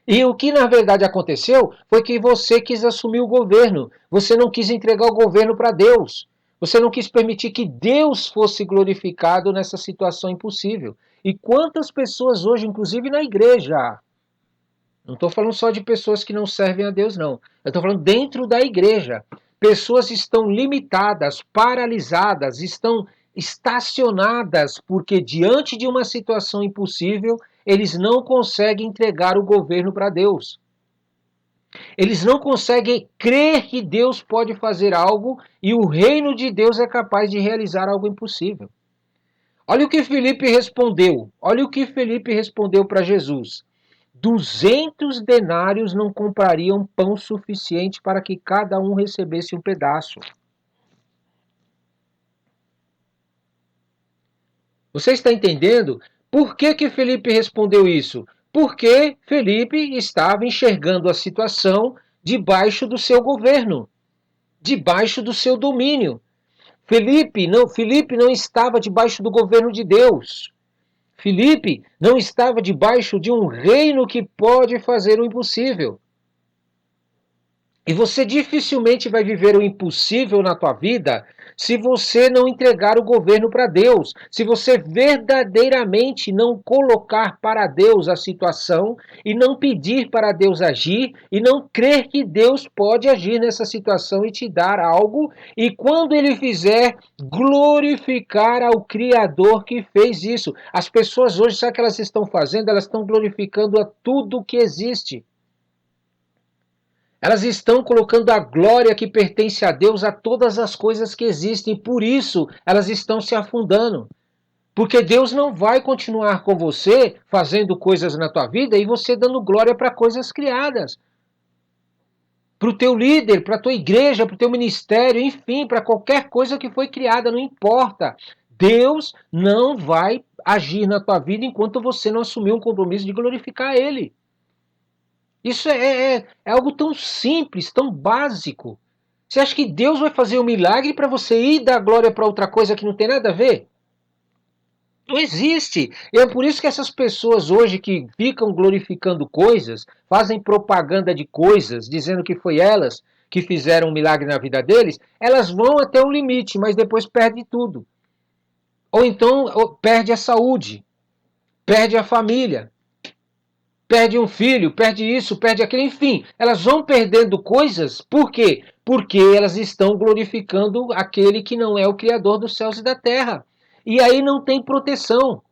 E o que na verdade aconteceu foi que você quis assumir o governo, você não quis entregar o governo para Deus. Você não quis permitir que Deus fosse glorificado nessa situação impossível. E quantas pessoas hoje, inclusive na igreja, não estou falando só de pessoas que não servem a Deus, não. Eu estou falando dentro da igreja. Pessoas estão limitadas, paralisadas, estão estacionadas, porque diante de uma situação impossível, eles não conseguem entregar o governo para Deus. Eles não conseguem crer que Deus pode fazer algo e o reino de Deus é capaz de realizar algo impossível. Olha o que Filipe respondeu. Olha o que Filipe respondeu para Jesus. 200 denários não comprariam pão suficiente para que cada um recebesse um pedaço. Você está entendendo? Por que Felipe respondeu isso? Porque Felipe estava enxergando a situação debaixo do seu governo, debaixo do seu domínio. Felipe não estava debaixo do governo de Deus. Felipe não estava debaixo de um reino que pode fazer o impossível. E você dificilmente vai viver o impossível na tua vida se você não entregar o governo para Deus, se você verdadeiramente não colocar para Deus a situação e não pedir para Deus agir e não crer que Deus pode agir nessa situação e te dar algo e quando ele fizer, glorificar ao Criador que fez isso. As pessoas hoje, sabe o que elas estão fazendo? Elas estão glorificando a tudo que existe. Elas estão colocando a glória que pertence a Deus a todas as coisas que existem. Por isso, elas estão se afundando. Porque Deus não vai continuar com você fazendo coisas na tua vida e você dando glória para coisas criadas. Para o teu líder, para a tua igreja, para o teu ministério, enfim, para qualquer coisa que foi criada, não importa. Deus não vai agir na tua vida enquanto você não assumir um compromisso de glorificar Ele. Isso é algo tão simples, tão básico. Você acha que Deus vai fazer um milagre para você ir dar glória para outra coisa que não tem nada a ver? Não existe. E é por isso que essas pessoas hoje que ficam glorificando coisas, fazem propaganda de coisas, dizendo que foi elas que fizeram um milagre na vida deles, elas vão até um limite, mas depois perde tudo. Ou então perde a saúde, perde a família. perde um filho, perde isso, perde aquilo, enfim, elas vão perdendo coisas, por quê? Porque elas estão glorificando aquele que não é o Criador dos céus e da terra. E aí não tem proteção.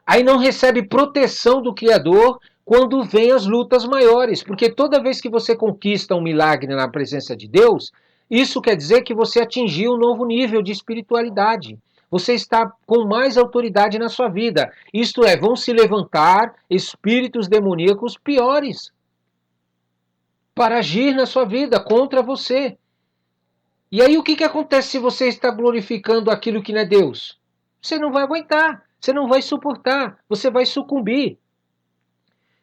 Aí não recebe proteção do Criador quando vem as lutas maiores, porque toda vez que você conquista um milagre na presença de Deus, isso quer dizer que você atingiu um novo nível de espiritualidade. Você está com mais autoridade na sua vida. Isto é, vão se levantar espíritos demoníacos piores para agir na sua vida contra você. E aí o que acontece se você está glorificando aquilo que não é Deus? Você não vai aguentar, você não vai suportar, você vai sucumbir.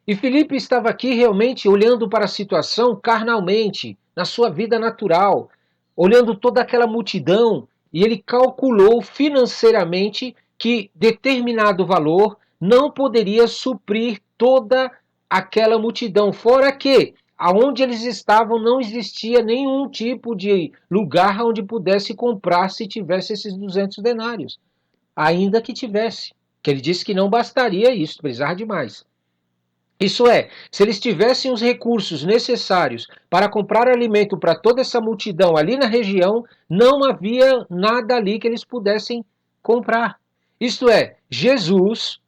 E Filipe estava aqui realmente olhando para a situação carnalmente, na sua vida natural, olhando toda aquela multidão, e ele calculou financeiramente que determinado valor não poderia suprir toda aquela multidão. Fora que, aonde eles estavam, não existia nenhum tipo de lugar onde pudesse comprar se tivesse esses 200 denários. Ainda que tivesse. Que ele disse que não bastaria isso, precisava de mais. Isso é, se eles tivessem os recursos necessários para comprar alimento para toda essa multidão ali na região, não havia nada ali que eles pudessem comprar. Isto é, Jesus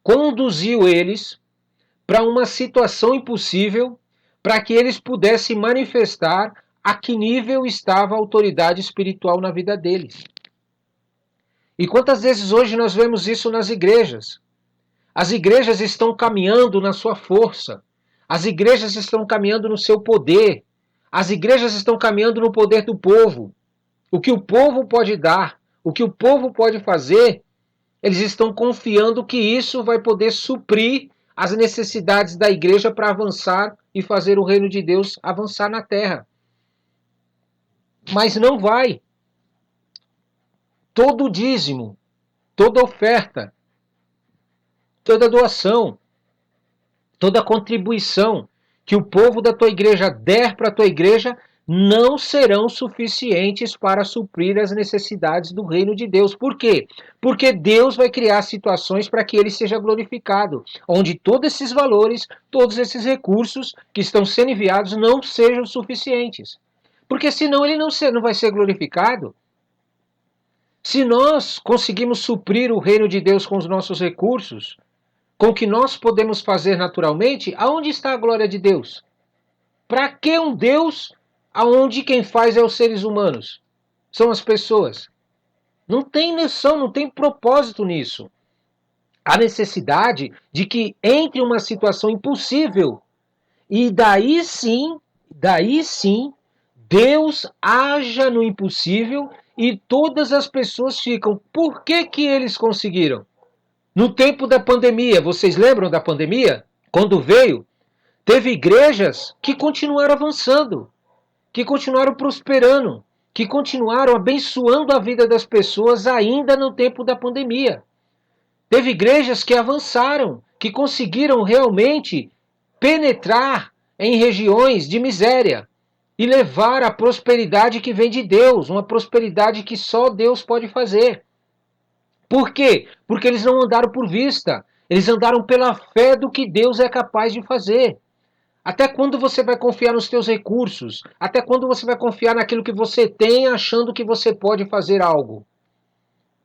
conduziu eles para uma situação impossível para que eles pudessem manifestar a que nível estava a autoridade espiritual na vida deles. E quantas vezes hoje nós vemos isso nas igrejas? As igrejas estão caminhando na sua força. As igrejas estão caminhando no seu poder. As igrejas estão caminhando no poder do povo. O que o povo pode dar, o que o povo pode fazer, eles estão confiando que isso vai poder suprir as necessidades da igreja para avançar e fazer o reino de Deus avançar na terra. Mas não vai. Todo dízimo, toda oferta, toda doação, toda contribuição que o povo da tua igreja der para a tua igreja não serão suficientes para suprir as necessidades do reino de Deus. Por quê? Porque Deus vai criar situações para que ele seja glorificado, onde todos esses valores, todos esses recursos que estão sendo enviados não sejam suficientes. Porque senão ele não vai ser glorificado. Se nós conseguimos suprir o reino de Deus com os nossos recursos, com o que nós podemos fazer naturalmente, aonde está a glória de Deus? Para que um Deus aonde quem faz é os seres humanos? São as pessoas. Não tem noção, não tem propósito nisso. Há necessidade de que entre uma situação impossível e daí sim, Deus haja no impossível e todas as pessoas ficam. Por que eles conseguiram? No tempo da pandemia, vocês lembram da pandemia? Quando veio, teve igrejas que continuaram avançando, que continuaram prosperando, que continuaram abençoando a vida das pessoas ainda no tempo da pandemia. Teve igrejas que avançaram, que conseguiram realmente penetrar em regiões de miséria e levar a prosperidade que vem de Deus, uma prosperidade que só Deus pode fazer. Por quê? Porque eles não andaram por vista, eles andaram pela fé do que Deus é capaz de fazer. Até quando você vai confiar nos teus recursos? Até quando você vai confiar naquilo que você tem, achando que você pode fazer algo?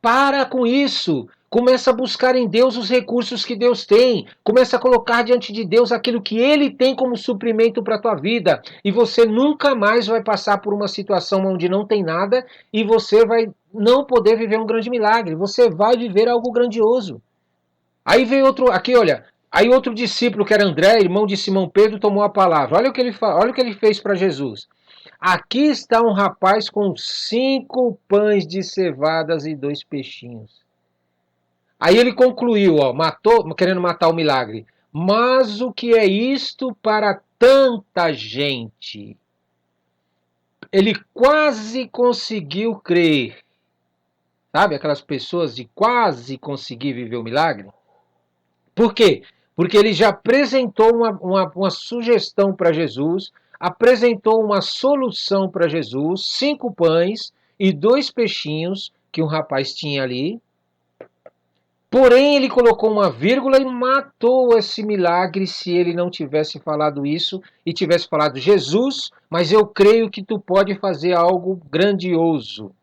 Para com isso. Começa a buscar em Deus os recursos que Deus tem. Começa a colocar diante de Deus aquilo que Ele tem como suprimento para a tua vida. E você nunca mais vai passar por uma situação onde não tem nada e você vai não poder viver um grande milagre. Você vai viver algo grandioso. Aí veio outro, aqui olha, aí outro discípulo que era André, irmão de Simão Pedro, tomou a palavra. Olha o que ele fez para Jesus. Aqui está um rapaz com 5 pães de cevadas e 2 peixinhos. Aí ele concluiu, ó, querendo matar o milagre. Mas o que é isto para tanta gente? Ele quase conseguiu crer. Sabe aquelas pessoas de quase conseguir viver o milagre? Por quê? Porque ele já apresentou uma sugestão para Jesus, apresentou uma solução para Jesus, 5 pães e 2 peixinhos que um rapaz tinha ali. Porém, ele colocou uma vírgula e matou esse milagre se ele não tivesse falado isso e tivesse falado: Jesus, mas eu creio que tu pode fazer algo grandioso.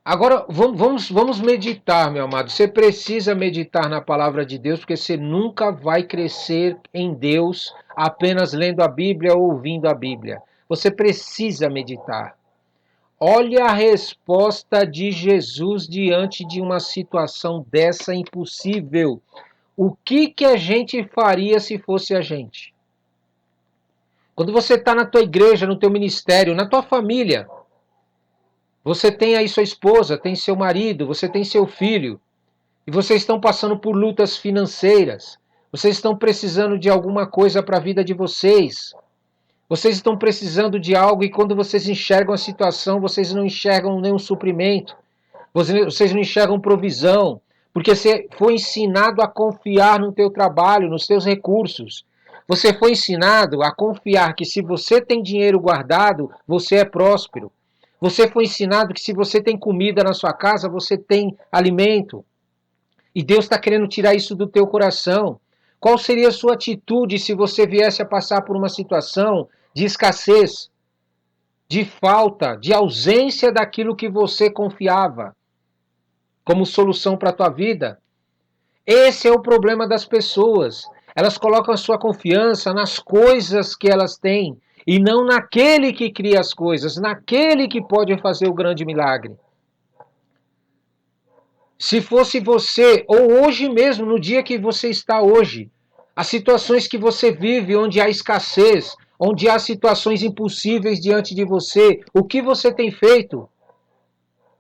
Agora, vamos meditar, meu amado. Você precisa meditar na palavra de Deus, porque você nunca vai crescer em Deus apenas lendo a Bíblia ou ouvindo a Bíblia. Você precisa meditar. Olha a resposta de Jesus diante de uma situação dessa impossível. O que a gente faria se fosse a gente? Quando você está na tua igreja, no teu ministério, na tua família, você tem aí sua esposa, tem seu marido, você tem seu filho, e vocês estão passando por lutas financeiras, vocês estão precisando de alguma coisa para a vida de vocês, vocês estão precisando de algo e quando vocês enxergam a situação, vocês não enxergam nenhum suprimento, vocês não enxergam provisão, porque você foi ensinado a confiar no teu trabalho, nos teus recursos. Você foi ensinado a confiar que se você tem dinheiro guardado, você é próspero. Você foi ensinado que se você tem comida na sua casa, você tem alimento. E Deus está querendo tirar isso do teu coração. Qual seria a sua atitude se você viesse a passar por uma situação de escassez, de falta, de ausência daquilo que você confiava como solução para a tua vida? Esse é o problema das pessoas. Elas colocam a sua confiança nas coisas que elas têm e não naquele que cria as coisas, naquele que pode fazer o grande milagre. Se fosse você, ou hoje mesmo, no dia que você está hoje, as situações que você vive, onde há escassez, onde há situações impossíveis diante de você, o que você tem feito?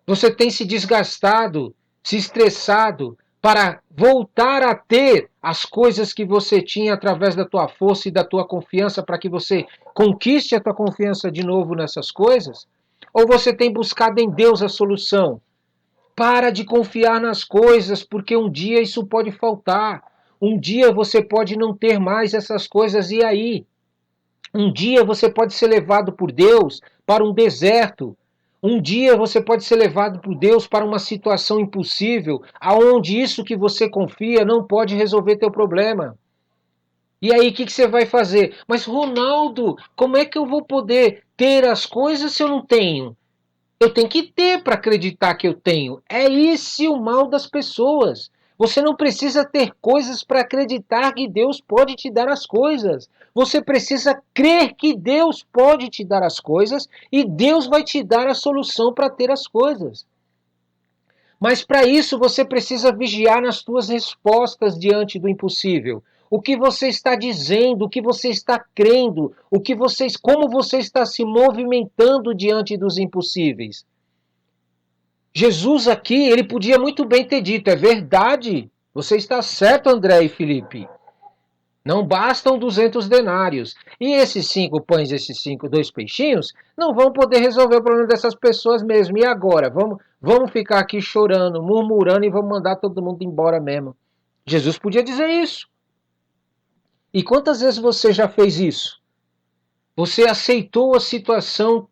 Você tem se desgastado, se estressado para voltar a ter as coisas que você tinha através da tua força e da tua confiança para que você conquiste a tua confiança de novo nessas coisas? Ou você tem buscado em Deus a solução? Para de confiar nas coisas, porque um dia isso pode faltar. Um dia você pode não ter mais essas coisas, e aí? Um dia você pode ser levado por Deus para um deserto. Um dia você pode ser levado por Deus para uma situação impossível, aonde isso que você confia não pode resolver teu problema. E aí, o que você vai fazer? Mas, Ronaldo, como é que eu vou poder ter as coisas se eu não tenho? Eu tenho que ter para acreditar que eu tenho. É esse o mal das pessoas. Você não precisa ter coisas para acreditar que Deus pode te dar as coisas. Você precisa crer que Deus pode te dar as coisas e Deus vai te dar a solução para ter as coisas. Mas para isso você precisa vigiar nas suas respostas diante do impossível. O que você está dizendo, o que você está crendo, como você está se movimentando diante dos impossíveis. Jesus aqui, ele podia muito bem ter dito: é verdade, você está certo, André e Felipe. Não bastam 200 denários. E esses 5 pães, esses 2 peixinhos, não vão poder resolver o problema dessas pessoas mesmo. E agora? Vamos ficar aqui chorando, murmurando e vamos mandar todo mundo embora mesmo. Jesus podia dizer isso. E quantas vezes você já fez isso? Você aceitou a situação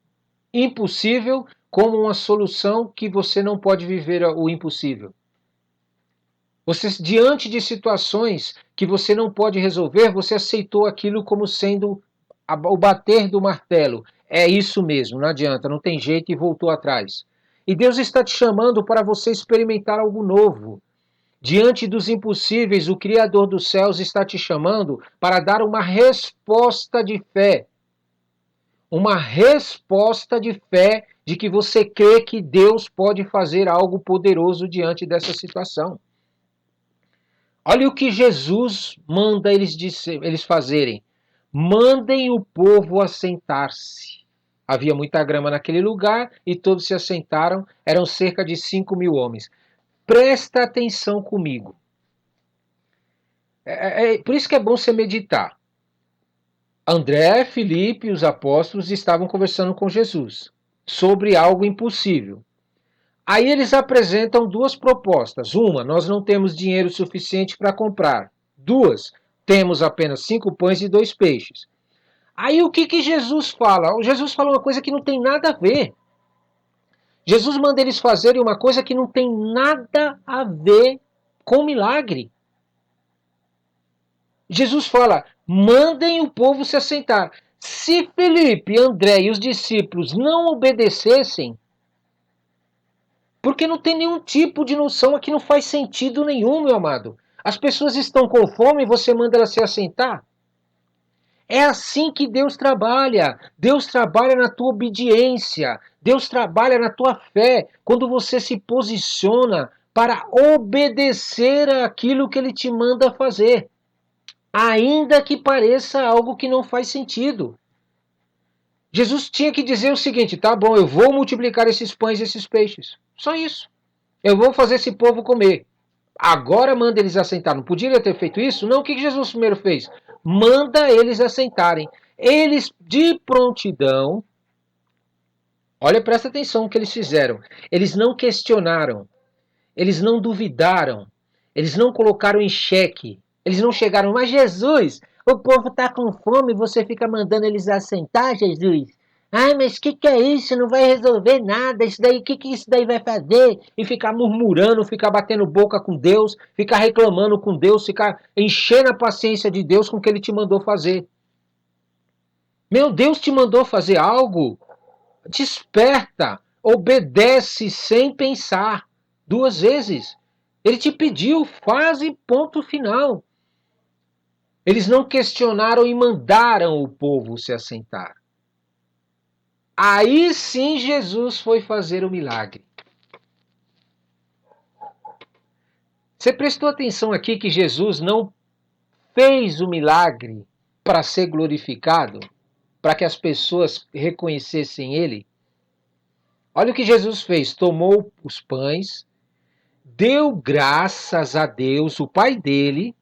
impossível como uma solução que você não pode viver o impossível. Você, diante de situações que você não pode resolver, você aceitou aquilo como sendo o bater do martelo. É isso mesmo, não adianta, não tem jeito, e voltou atrás. E Deus está te chamando para você experimentar algo novo. Diante dos impossíveis, o Criador dos céus está te chamando para dar uma resposta de fé. Uma resposta de fé de que você crê que Deus pode fazer algo poderoso diante dessa situação. Olha o que Jesus manda eles fazerem. Mandem o povo assentar-se. Havia muita grama naquele lugar e todos se assentaram. Eram cerca de 5.000 homens. Presta atenção comigo. Por isso que é bom você meditar. André, Filipe e os apóstolos estavam conversando com Jesus sobre algo impossível. Aí eles apresentam 2 propostas. Uma, nós não temos dinheiro suficiente para comprar. 2, temos apenas 5 pães e 2 peixes. Aí o que Jesus fala? Jesus fala uma coisa que não tem nada a ver. Jesus manda eles fazerem uma coisa que não tem nada a ver com milagre. Jesus fala, mandem o povo se assentar. Se Felipe, André e os discípulos não obedecessem, porque não tem nenhum tipo de noção, aqui não faz sentido nenhum, meu amado. As pessoas estão com fome e você manda elas se assentar? É assim que Deus trabalha. Deus trabalha na tua obediência. Deus trabalha na tua fé. Quando você se posiciona para obedecer àquilo que Ele te manda fazer. Ainda que pareça algo que não faz sentido. Jesus tinha que dizer o seguinte, tá bom, eu vou multiplicar esses pães e esses peixes. Só isso. Eu vou fazer esse povo comer. Agora manda eles assentar. Não podia ter feito isso? Não, o que Jesus primeiro fez? Manda eles assentarem. Eles, de prontidão, olha, presta atenção no que eles fizeram. Eles não questionaram, eles não duvidaram, eles não colocaram em xeque, eles não chegaram, mas Jesus, o povo está com fome, você fica mandando eles assentar, Jesus? Ai, mas o que é isso? Não vai resolver nada. Isso daí, o que isso daí vai fazer? E ficar murmurando, ficar batendo boca com Deus, ficar reclamando com Deus, ficar enchendo a paciência de Deus com o que Ele te mandou fazer. Meu Deus te mandou fazer algo? Desperta, obedece sem pensar. 2 vezes. Ele te pediu, faz e ponto final. Eles não questionaram e mandaram o povo se assentar. Aí sim Jesus foi fazer o milagre. Você prestou atenção aqui que Jesus não fez o milagre para ser glorificado, para que as pessoas reconhecessem ele? Olha o que Jesus fez: tomou os pães, deu graças a Deus, o Pai dele,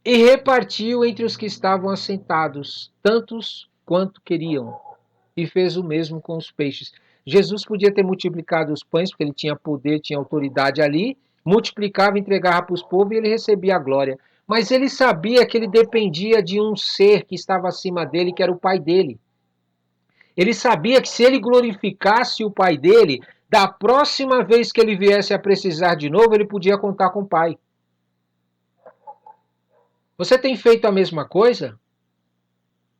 e repartiu entre os que estavam assentados, tantos quanto queriam, e fez o mesmo com os peixes. Jesus podia ter multiplicado os pães, porque ele tinha poder, tinha autoridade ali, multiplicava, entregava para os povos e ele recebia a glória. Mas ele sabia que ele dependia de um ser que estava acima dele, que era o Pai dele. Ele sabia que se ele glorificasse o Pai dele, da próxima vez que ele viesse a precisar de novo, ele podia contar com o Pai. Você tem feito a mesma coisa?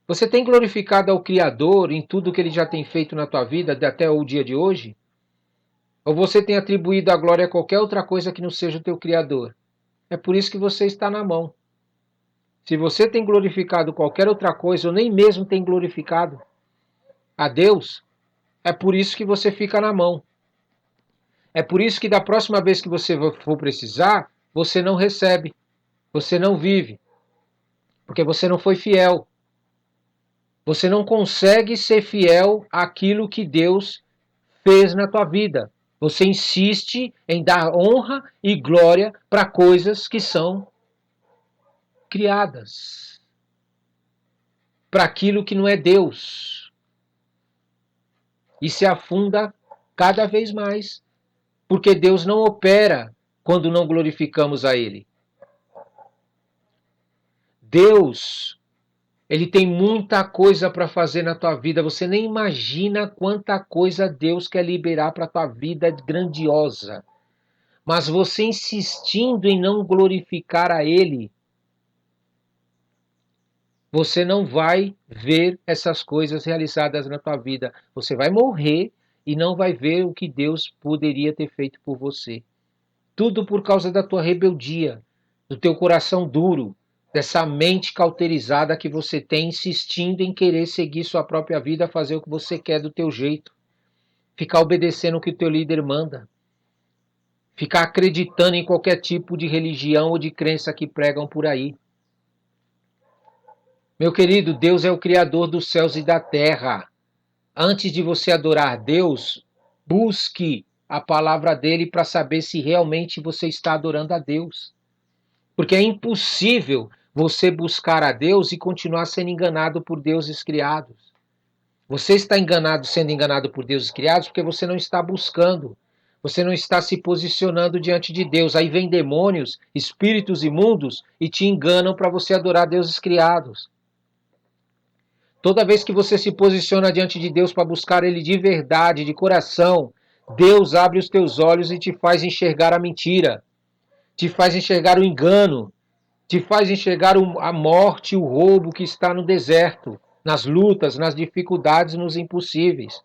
Você tem glorificado ao Criador em tudo que ele já tem feito na tua vida até o dia de hoje? Ou você tem atribuído a glória a qualquer outra coisa que não seja o teu Criador? É por isso que você está na mão. Se você tem glorificado qualquer outra coisa, ou nem mesmo tem glorificado a Deus, é por isso que você fica na mão. É por isso que da próxima vez que você for precisar, você não recebe, você não vive, porque você não foi fiel. Você não consegue ser fiel àquilo que Deus fez na tua vida. Você insiste em dar honra e glória para coisas que são criadas, para aquilo que não é Deus. E se afunda cada vez mais, porque Deus não opera quando não glorificamos a Ele. Deus, Ele tem muita coisa para fazer na tua vida. Você nem imagina quanta coisa Deus quer liberar para a tua vida grandiosa. Mas você insistindo em não glorificar a Ele, você não vai ver essas coisas realizadas na tua vida. Você vai morrer e não vai ver o que Deus poderia ter feito por você. Tudo por causa da tua rebeldia, do teu coração duro, dessa mente cauterizada que você tem, insistindo em querer seguir sua própria vida, fazer o que você quer do teu jeito, ficar obedecendo o que o teu líder manda, ficar acreditando em qualquer tipo de religião ou de crença que pregam por aí. Meu querido, Deus é o Criador dos céus e da terra. Antes de você adorar Deus, busque a palavra dele para saber se realmente você está adorando a Deus. Porque é impossível você buscar a Deus e continuar sendo enganado por deuses criados. Você está sendo enganado por deuses criados porque você não está buscando. Você não está se posicionando diante de Deus. Aí vem demônios, espíritos imundos e te enganam para você adorar deuses criados. Toda vez que você se posiciona diante de Deus para buscar Ele de verdade, de coração, Deus abre os teus olhos e te faz enxergar a mentira, te faz enxergar o engano, te faz enxergar a morte, o roubo que está no deserto, nas lutas, nas dificuldades, nos impossíveis.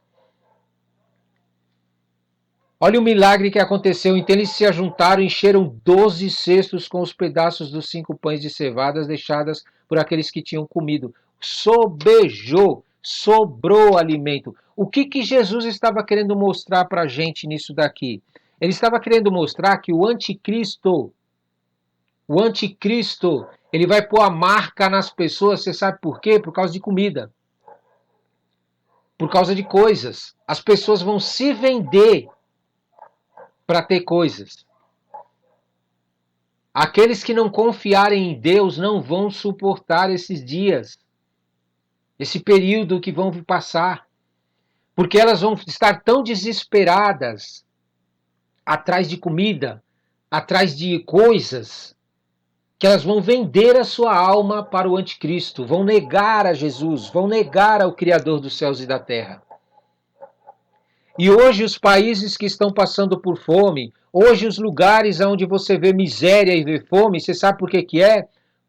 Olha o milagre que aconteceu. Então eles se ajuntaram e encheram 12 cestos com os pedaços dos 5 pães de cevadas deixadas por aqueles que tinham comido. Sobejou, sobrou alimento. O que Jesus estava querendo mostrar para a gente nisso daqui? Ele estava querendo mostrar que o anticristo, ele vai pôr a marca nas pessoas, você sabe por quê? Por causa de comida, por causa de coisas. As pessoas vão se vender para ter coisas. Aqueles que não confiarem em Deus não vão suportar esses dias, esse período que vão passar, porque elas vão estar tão desesperadas atrás de comida, atrás de coisas, que elas vão vender a sua alma para o anticristo, vão negar a Jesus, vão negar ao Criador dos céus e da terra. E hoje os países que estão passando por fome, hoje os lugares onde você vê miséria e vê fome, você sabe por que é?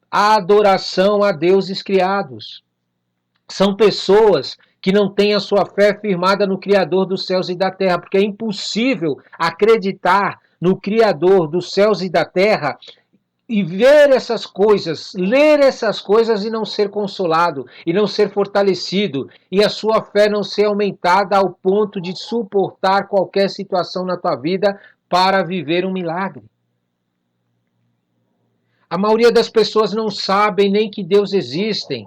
A adoração a deuses criados. São pessoas que não têm a sua fé firmada no Criador dos céus e da terra, porque é impossível acreditar no Criador dos céus e da terra e ver essas coisas, ler essas coisas e não ser consolado, e não ser fortalecido, e a sua fé não ser aumentada ao ponto de suportar qualquer situação na tua vida para viver um milagre. A maioria das pessoas não sabem nem que Deus existe.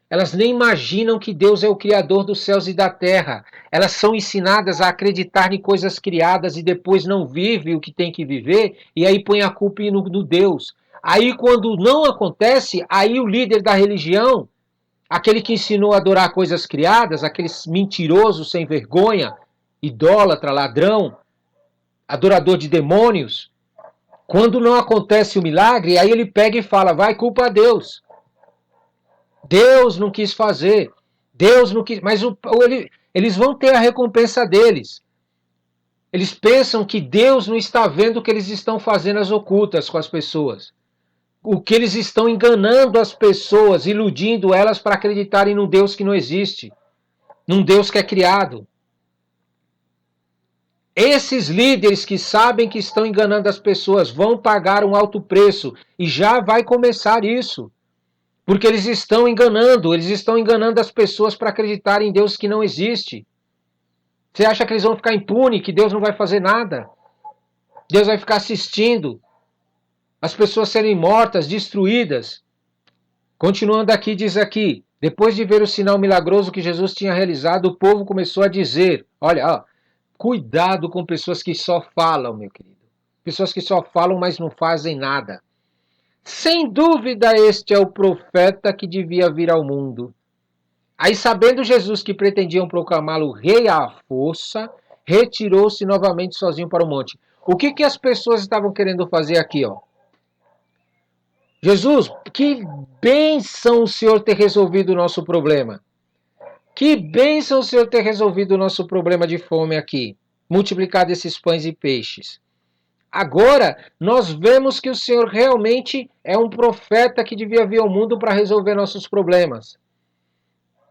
Elas nem imaginam que Deus é o Criador dos céus e da terra. Elas são ensinadas a acreditar em coisas criadas e depois não vivem o que tem que viver, e aí põe a culpa no Deus. Aí quando não acontece, aí o líder da religião, aquele que ensinou a adorar coisas criadas, aquele mentiroso sem vergonha, idólatra, ladrão, adorador de demônios, quando não acontece o milagre, aí ele pega e fala, vai, culpa a Deus. Deus não quis fazer, Deus não quis, mas eles vão ter a recompensa deles. Eles pensam que Deus não está vendo o que eles estão fazendo às ocultas com as pessoas. O que eles estão enganando as pessoas, iludindo elas para acreditarem num Deus que não existe, num Deus que é criado. Esses líderes que sabem que estão enganando as pessoas vão pagar um alto preço, e já vai começar isso. Porque eles estão enganando as pessoas para acreditar em Deus que não existe. Você acha que eles vão ficar impunes, que Deus não vai fazer nada? Deus vai ficar assistindo as pessoas serem mortas, destruídas. Continuando aqui, diz aqui, depois de ver o sinal milagroso que Jesus tinha realizado, o povo começou a dizer, olha, cuidado com pessoas que só falam, meu querido. Pessoas que só falam, mas não fazem nada. Sem dúvida este é o profeta que devia vir ao mundo. Aí, sabendo Jesus que pretendiam proclamá-lo rei à força, retirou-se novamente sozinho para o monte. O que as pessoas estavam querendo fazer aqui? Jesus, que bênção o Senhor ter resolvido o nosso problema. Que bênção o Senhor ter resolvido o nosso problema de fome aqui. Multiplicado esses pães e peixes. Agora, nós vemos que o Senhor realmente é um profeta que devia vir ao mundo para resolver nossos problemas.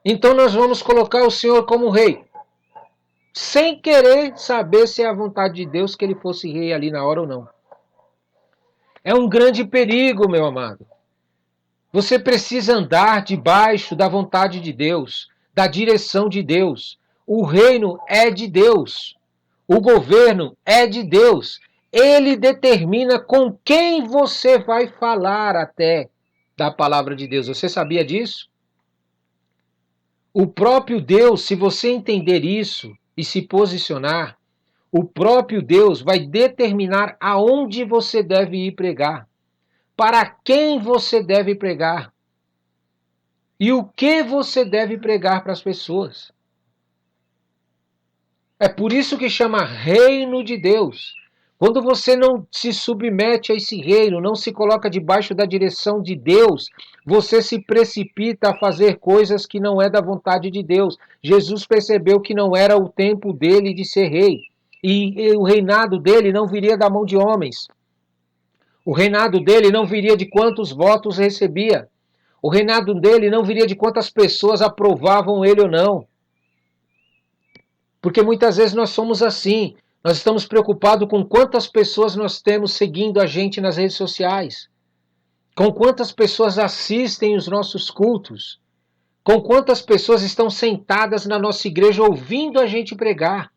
Então nós vamos colocar o Senhor como rei. Sem querer saber se é a vontade de Deus que ele fosse rei ali na hora ou não. É um grande perigo, meu amado. Você precisa andar debaixo da vontade de Deus, da direção de Deus. O reino é de Deus. O governo é de Deus. Ele determina com quem você vai falar até da palavra de Deus. Você sabia disso? O próprio Deus, se você entender isso e se posicionar, o próprio Deus vai determinar aonde você deve ir pregar, para quem você deve pregar e o que você deve pregar para as pessoas. É por isso que chama reino de Deus. Quando você não se submete a esse reino, não se coloca debaixo da direção de Deus, você se precipita a fazer coisas que não é da vontade de Deus. Jesus percebeu que não era o tempo dele de ser rei. E o reinado dele não viria da mão de homens. O reinado dele não viria de quantos votos recebia. O reinado dele não viria de quantas pessoas aprovavam ele ou não. Porque muitas vezes nós somos assim. Nós estamos preocupados com quantas pessoas nós temos seguindo a gente nas redes sociais. Com quantas pessoas assistem os nossos cultos. Com quantas pessoas estão sentadas na nossa igreja ouvindo a gente pregar.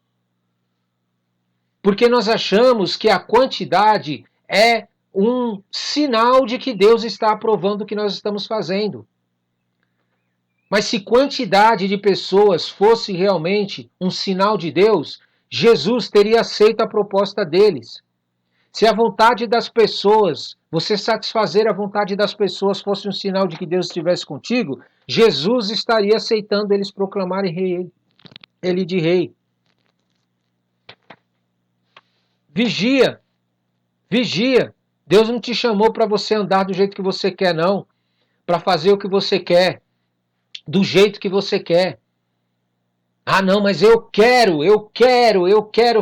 Porque nós achamos que a quantidade é um sinal de que Deus está aprovando o que nós estamos fazendo. Mas se quantidade de pessoas fosse realmente um sinal de Deus, Jesus teria aceito a proposta deles. Se a vontade das pessoas, você satisfazer a vontade das pessoas fosse um sinal de que Deus estivesse contigo, Jesus estaria aceitando eles proclamarem ele de rei. Vigia, vigia. Deus não te chamou para você andar do jeito que você quer, não. Para fazer o que você quer, do jeito que você quer. Ah, não, mas eu quero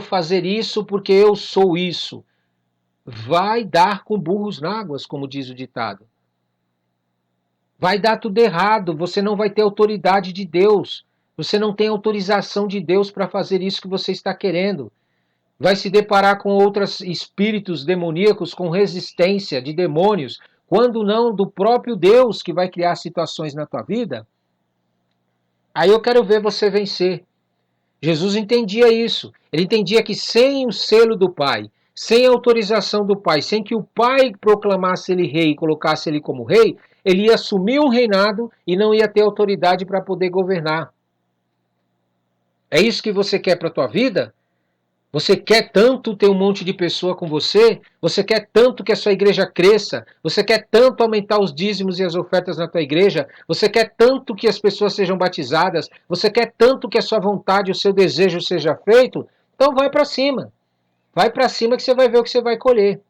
fazer isso porque eu sou isso. Vai dar com burros na águas, como diz o ditado. Vai dar tudo errado, você não vai ter autoridade de Deus. Você não tem autorização de Deus para fazer isso que você está querendo. Vai se deparar com outros espíritos demoníacos, com resistência de demônios, quando não do próprio Deus que vai criar situações na tua vida. Aí eu quero ver você vencer. Jesus entendia isso. Ele entendia que sem o selo do Pai, sem a autorização do Pai, sem que o Pai proclamasse ele rei e colocasse ele como rei, ele ia assumir um reinado e não ia ter autoridade para poder governar. É isso que você quer para a tua vida? Você quer tanto ter um monte de pessoa com você? Você quer tanto que a sua igreja cresça? Você quer tanto aumentar os dízimos e as ofertas na tua igreja? Você quer tanto que as pessoas sejam batizadas? Você quer tanto que a sua vontade, o seu desejo seja feito? Então vai para cima. Vai para cima que você vai ver o que você vai colher.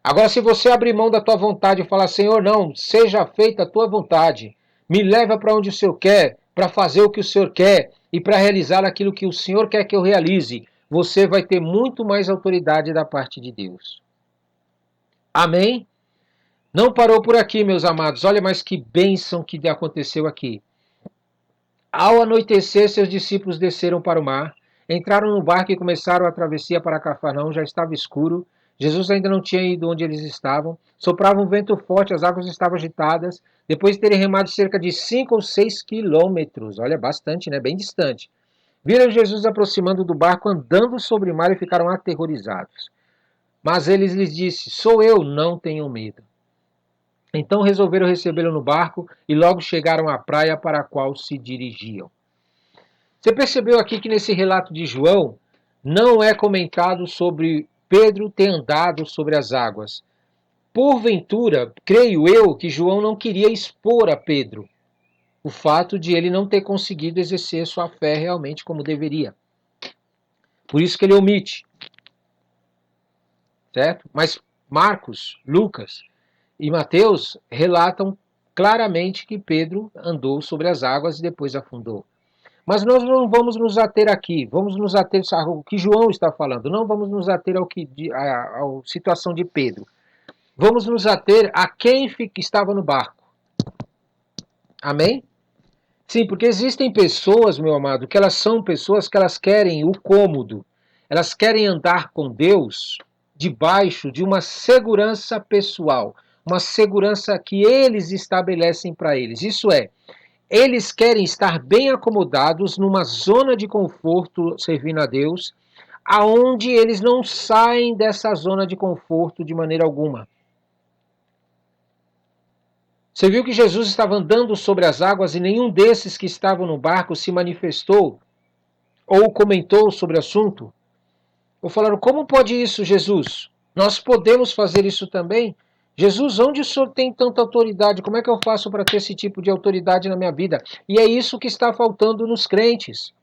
Agora, se você abrir mão da tua vontade e falar, Senhor, não, seja feita a tua vontade. Me leva para onde o Senhor quer, para fazer o que o Senhor quer e para realizar aquilo que o Senhor quer que eu realize. Você vai ter muito mais autoridade da parte de Deus. Amém? Não parou por aqui, meus amados. Olha, mas que bênção que aconteceu aqui. Ao anoitecer, seus discípulos desceram para o mar, entraram no barco e começaram a travessia para Cafarnaum. Já estava escuro. Jesus ainda não tinha ido onde eles estavam. Soprava um vento forte, as águas estavam agitadas. Depois de terem remado cerca de 5 ou 6 quilômetros, olha, bastante, né? Bem distante. Viram Jesus aproximando do barco, andando sobre o mar e ficaram aterrorizados. Mas ele lhes disse, sou eu, não tenham medo. Então resolveram recebê-lo no barco e logo chegaram à praia para a qual se dirigiam. Você percebeu aqui que nesse relato de João não é comentado sobre Pedro ter andado sobre as águas. Porventura, creio eu que João não queria expor a Pedro o fato de ele não ter conseguido exercer sua fé realmente como deveria. Por isso que ele omite. Certo? Mas Marcos, Lucas e Mateus relatam claramente que Pedro andou sobre as águas e depois afundou. Mas nós não vamos nos ater aqui, vamos nos ater ao que João está falando, não vamos nos ater à situação de Pedro. Vamos nos ater a quem estava no barco. Amém? Sim, porque existem pessoas, meu amado, que elas são pessoas que elas querem o cômodo. Elas querem andar com Deus debaixo de uma segurança pessoal, uma segurança que eles estabelecem para eles. Isso é, eles querem estar bem acomodados numa zona de conforto servindo a Deus, aonde eles não saem dessa zona de conforto de maneira alguma. Você viu que Jesus estava andando sobre as águas e nenhum desses que estavam no barco se manifestou ou comentou sobre o assunto? Ou falaram, como pode isso, Jesus? Nós podemos fazer isso também? Jesus, onde o Senhor tem tanta autoridade? Como é que eu faço para ter esse tipo de autoridade na minha vida? E é isso que está faltando nos crentes.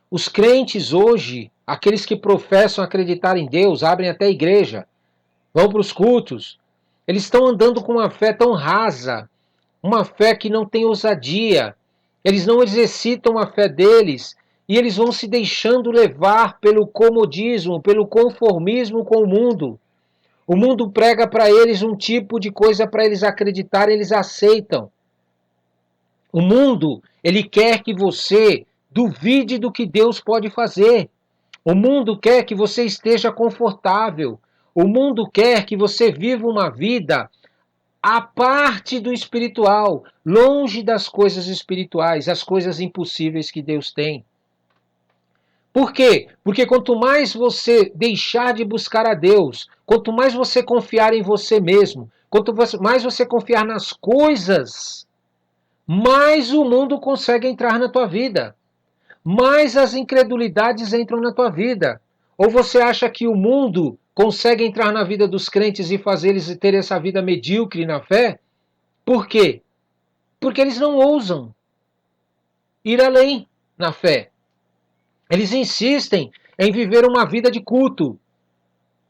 Os crentes hoje, aqueles que professam acreditar em Deus, abrem até a igreja, vão para os cultos, eles estão andando com uma fé tão rasa, uma fé que não tem ousadia, eles não exercitam a fé deles, e eles vão se deixando levar pelo comodismo, pelo conformismo com o mundo. O mundo prega para eles um tipo de coisa para eles acreditarem, eles aceitam. O mundo, ele quer que você duvide do que Deus pode fazer. O mundo quer que você esteja confortável. O mundo quer que você viva uma vida à parte do espiritual, longe das coisas espirituais, as coisas impossíveis que Deus tem. Por quê? Porque quanto mais você deixar de buscar a Deus, quanto mais você confiar em você mesmo, quanto mais você confiar nas coisas, mais o mundo consegue entrar na tua vida, mais as incredulidades entram na tua vida. Ou você acha que o mundo consegue entrar na vida dos crentes e fazer eles ter essa vida medíocre na fé? Por quê? Porque eles não ousam ir além na fé. Eles insistem em viver uma vida de culto,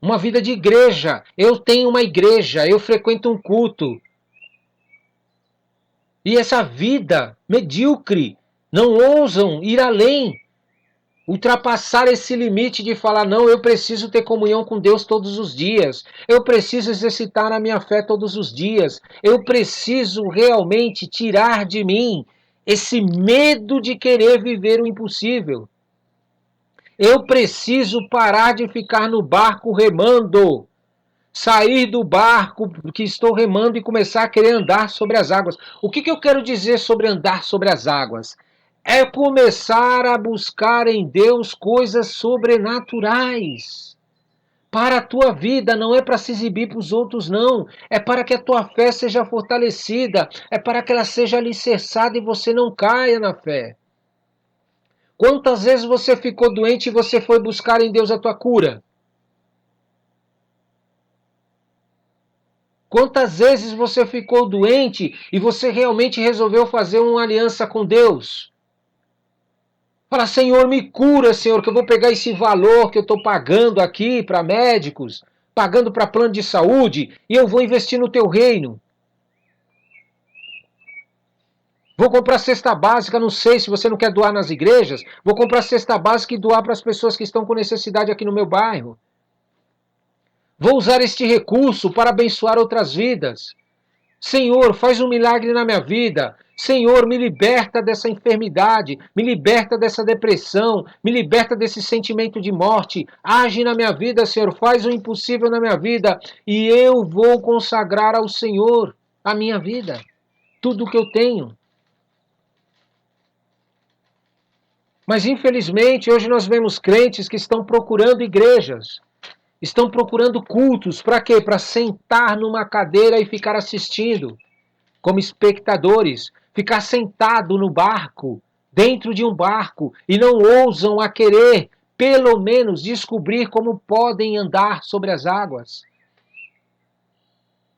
uma vida de igreja. Eu tenho uma igreja, eu frequento um culto. E essa vida medíocre, não ousam ir além, ultrapassar esse limite de falar, não, eu preciso ter comunhão com Deus todos os dias, eu preciso exercitar a minha fé todos os dias, eu preciso realmente tirar de mim esse medo de querer viver o impossível. Eu preciso parar de ficar no barco remando, sair do barco que estou remando e começar a querer andar sobre as águas. O que eu quero dizer sobre andar sobre as águas? É começar a buscar em Deus coisas sobrenaturais para a tua vida, não é para se exibir para os outros, não. É para que a tua fé seja fortalecida, é para que ela seja alicerçada e você não caia na fé. Quantas vezes você ficou doente e você foi buscar em Deus a tua cura? Quantas vezes você ficou doente e você realmente resolveu fazer uma aliança com Deus? Fala, Senhor, me cura, Senhor, que eu vou pegar esse valor que eu estou pagando aqui para médicos, pagando para plano de saúde, e eu vou investir no teu reino. Vou comprar cesta básica, não sei se você não quer doar nas igrejas, vou comprar cesta básica e doar para as pessoas que estão com necessidade aqui no meu bairro. Vou usar este recurso para abençoar outras vidas. Senhor, faz um milagre na minha vida. Senhor, me liberta dessa enfermidade, me liberta dessa depressão, me liberta desse sentimento de morte. Age na minha vida, Senhor, faz o impossível na minha vida e eu vou consagrar ao Senhor a minha vida, tudo o que eu tenho. Mas infelizmente, hoje nós vemos crentes que estão procurando igrejas. Estão procurando cultos, para quê? Para sentar numa cadeira e ficar assistindo, como espectadores, ficar sentado no barco, dentro de um barco, e não ousam a querer, pelo menos, descobrir como podem andar sobre as águas.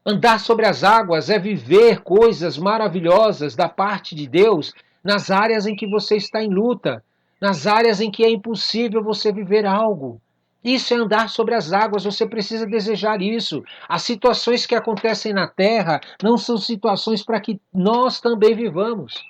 Andar sobre as águas é viver coisas maravilhosas da parte de Deus nas áreas em que você está em luta, nas áreas em que é impossível você viver algo. Isso é andar sobre as águas, você precisa desejar isso. As situações que acontecem na terra não são situações para que nós também vivamos.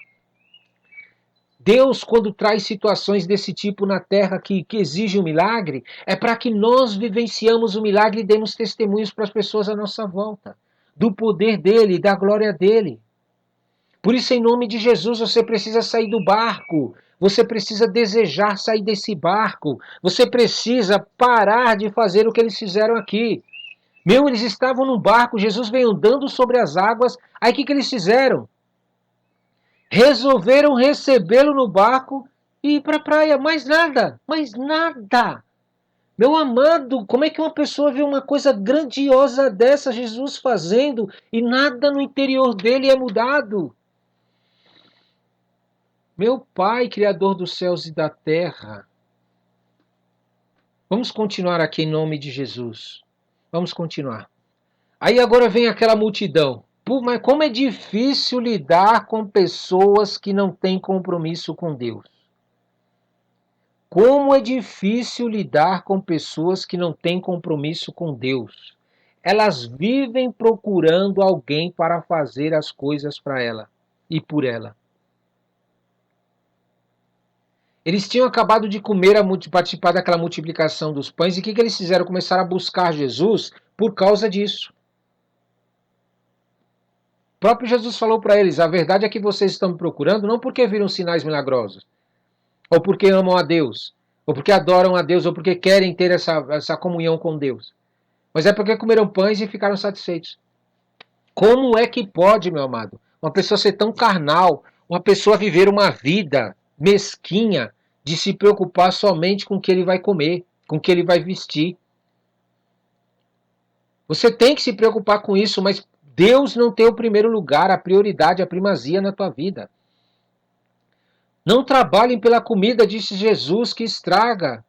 Deus, quando traz situações desse tipo na terra que exigem um milagre, é para que nós vivenciamos o milagre e demos testemunhos para as pessoas à nossa volta, do poder dele, da glória dele. Por isso, em nome de Jesus, você precisa sair do barco. Você precisa desejar sair desse barco. Você precisa parar de fazer o que eles fizeram aqui. Eles estavam no barco, Jesus veio andando sobre as águas. Aí o que eles fizeram? Resolveram recebê-lo no barco e ir para a praia. Mais nada, mais nada. Meu amado, como é que uma pessoa vê uma coisa grandiosa dessa, Jesus fazendo, e nada no interior dele é mudado? Meu Pai, Criador dos céus e da terra. Vamos continuar aqui em nome de Jesus. Vamos continuar. Aí agora vem aquela multidão. Mas como é difícil lidar com pessoas que não têm compromisso com Deus. Como é difícil lidar com pessoas que não têm compromisso com Deus. Elas vivem procurando alguém para fazer as coisas para ela e por ela. Eles tinham acabado de comer, participar daquela multiplicação dos pães, e o que eles fizeram? Começaram a buscar Jesus por causa disso. O próprio Jesus falou para eles: a verdade é que vocês estão me procurando não porque viram sinais milagrosos, ou porque amam a Deus, ou porque adoram a Deus, ou porque querem ter essa comunhão com Deus, mas é porque comeram pães e ficaram satisfeitos. Como é que pode, meu amado, uma pessoa ser tão carnal, uma pessoa viver uma vida mesquinha de se preocupar somente com o que ele vai comer, com o que ele vai vestir? Você tem que se preocupar com isso, mas Deus não tem o primeiro lugar, a prioridade, a primazia na tua vida. Não trabalhem pela comida, disse Jesus, que estraga,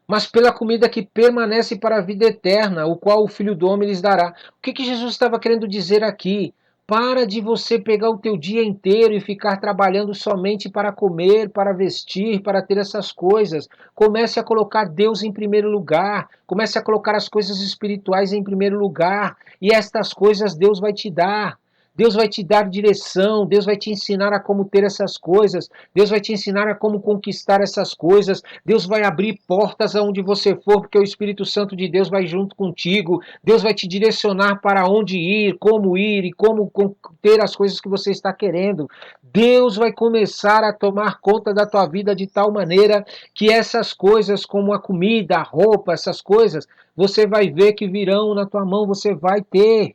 mas pela comida que permanece para a vida eterna, o qual o Filho do Homem lhes dará. O que Jesus estava querendo dizer aqui? Para de você pegar o teu dia inteiro e ficar trabalhando somente para comer, para vestir, para ter essas coisas. Comece a colocar Deus em primeiro lugar. Comece a colocar as coisas espirituais em primeiro lugar. E estas coisas Deus vai te dar. Deus vai te dar direção, Deus vai te ensinar a como ter essas coisas, Deus vai te ensinar a como conquistar essas coisas, Deus vai abrir portas aonde você for, porque o Espírito Santo de Deus vai junto contigo, Deus vai te direcionar para onde ir e como ter as coisas que você está querendo. Deus vai começar a tomar conta da tua vida de tal maneira que essas coisas como a comida, a roupa, essas coisas, você vai ver que virão na tua mão, você vai ter.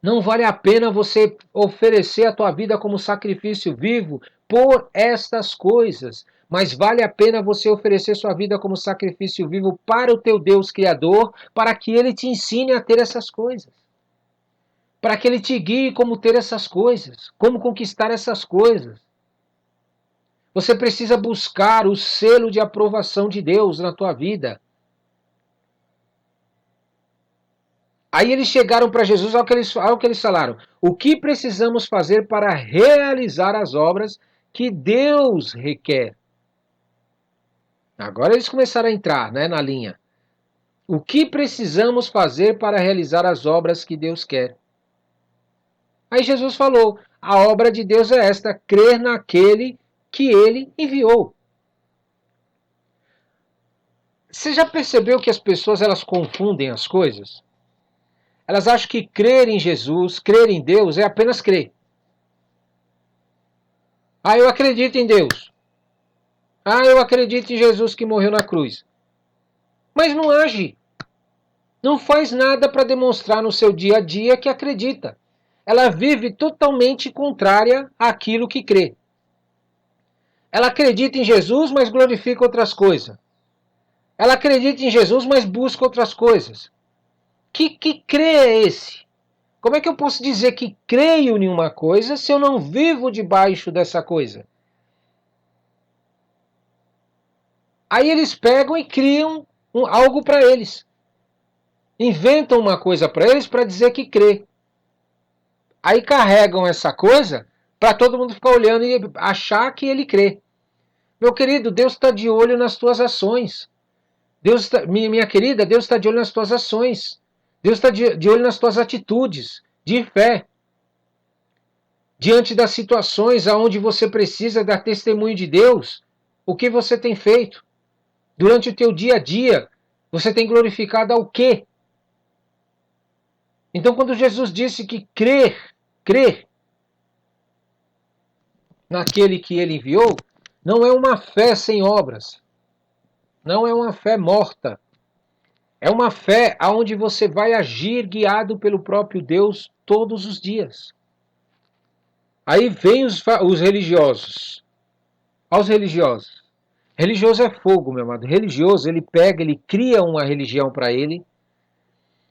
Não vale a pena você oferecer a tua vida como sacrifício vivo por estas coisas, mas vale a pena você oferecer sua vida como sacrifício vivo para o teu Deus Criador, para que Ele te ensine a ter essas coisas, para que Ele te guie como ter essas coisas, como conquistar essas coisas. Você precisa buscar o selo de aprovação de Deus na tua vida. Aí eles chegaram para Jesus ao que eles falaram: o que precisamos fazer para realizar as obras que Deus requer? Agora eles começaram a entrar, né, na linha. O que precisamos fazer para realizar as obras que Deus quer? Aí Jesus falou: a obra de Deus é esta, crer naquele que ele enviou. Você já percebeu que as pessoas elas confundem as coisas? Elas acham que crer em Jesus, crer em Deus é apenas crer. Ah, eu acredito em Deus. Ah, eu acredito em Jesus que morreu na cruz. Mas não age. Não faz nada para demonstrar no seu dia a dia que acredita. Ela vive totalmente contrária àquilo que crê. Ela acredita em Jesus, mas glorifica outras coisas. Ela acredita em Jesus, mas busca outras coisas. Que crê é esse? Como é que eu posso dizer que creio em uma coisa se eu não vivo debaixo dessa coisa? Aí eles pegam e criam algo para eles. Inventam uma coisa para eles para dizer que crê. Aí carregam essa coisa para todo mundo ficar olhando e achar que ele crê. Meu querido, Deus está de olho nas tuas ações. Minha querida, Deus está de olho nas tuas ações. Deus está de olho nas tuas atitudes de fé. Diante das situações aonde você precisa dar testemunho de Deus, o que você tem feito? Durante o teu dia a dia, você tem glorificado ao quê? Então, quando Jesus disse que crer naquele que ele enviou, não é uma fé sem obras. Não é uma fé morta. É uma fé onde você vai agir guiado pelo próprio Deus todos os dias. Aí vem os religiosos. Aos religiosos. Religioso é fogo, meu amado. Religioso, ele pega, ele cria uma religião para ele.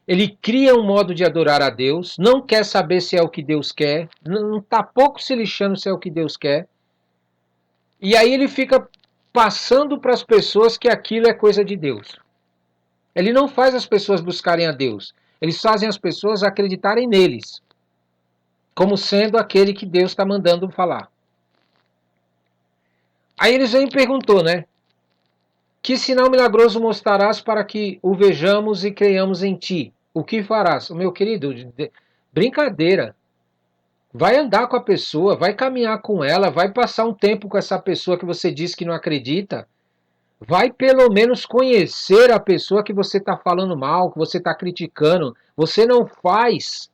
Ele cria um modo de adorar a Deus. Não quer saber se é o que Deus quer. Não está pouco se lixando se é o que Deus quer. E aí ele fica passando para as pessoas que aquilo é coisa de Deus. Ele não faz as pessoas buscarem a Deus. Eles fazem as pessoas acreditarem neles, como sendo aquele que Deus está mandando falar. Aí eles vêm e perguntou, né? Que sinal milagroso mostrarás para que o vejamos e creiamos em ti? O que farás? Meu querido, brincadeira. Vai andar com a pessoa, vai caminhar com ela, vai passar um tempo com essa pessoa que você diz que não acredita. Vai pelo menos conhecer a pessoa que você está falando mal, que você está criticando. Você não faz,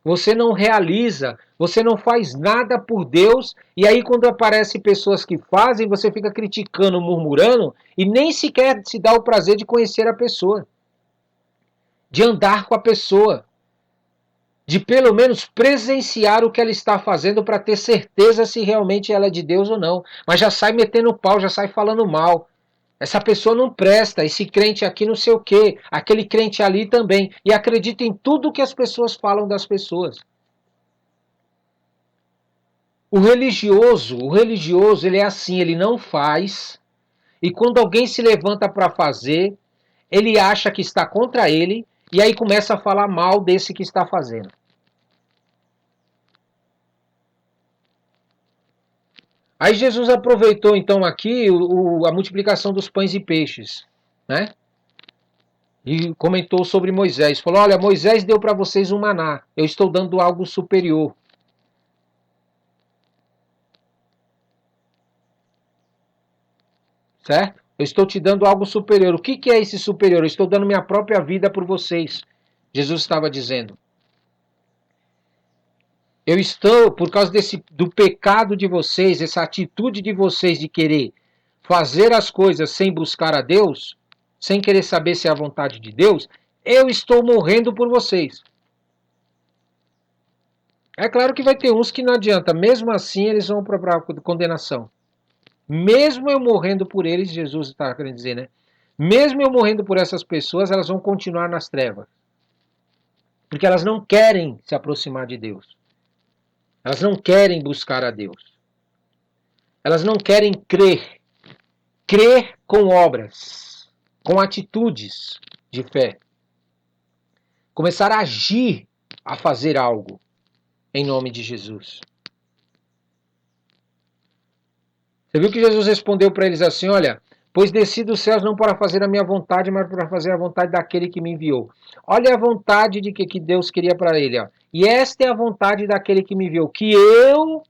você não realiza, você não faz nada por Deus. E aí quando aparecem pessoas que fazem, você fica criticando, murmurando e nem sequer se dá o prazer de conhecer a pessoa, de andar com a pessoa, de pelo menos presenciar o que ela está fazendo para ter certeza se realmente ela é de Deus ou não. Mas já sai metendo pau, já sai falando mal. Essa pessoa não presta, esse crente aqui não sei o quê, aquele crente ali também. E acredita em tudo que as pessoas falam das pessoas. O religioso, ele é assim, ele não faz. E quando alguém se levanta para fazer, ele acha que está contra ele e aí começa a falar mal desse que está fazendo. Aí Jesus aproveitou então aqui a multiplicação dos pães e peixes, né? E comentou sobre Moisés. Falou: olha, Moisés deu para vocês um maná. Eu estou dando algo superior. Certo? Eu estou te dando algo superior. O que é esse superior? Eu estou dando minha própria vida por vocês. Jesus estava dizendo. Eu estou, por causa do pecado de vocês, essa atitude de vocês de querer fazer as coisas sem buscar a Deus, sem querer saber se é a vontade de Deus, eu estou morrendo por vocês. É claro que vai ter uns que não adianta, mesmo assim eles vão para a condenação. Mesmo eu morrendo por eles, Jesus está querendo dizer, né? Mesmo eu morrendo por essas pessoas, elas vão continuar nas trevas. Porque elas não querem se aproximar de Deus. Elas não querem buscar a Deus. Elas não querem crer. Crer com obras, com atitudes de fé. Começar a agir, a fazer algo em nome de Jesus. Você viu que Jesus respondeu para eles assim: olha, pois desci dos céus não para fazer a minha vontade, mas para fazer a vontade daquele que me enviou. Olha a vontade de que Deus queria para ele. Ó. E esta é a vontade daquele que me enviou, que eu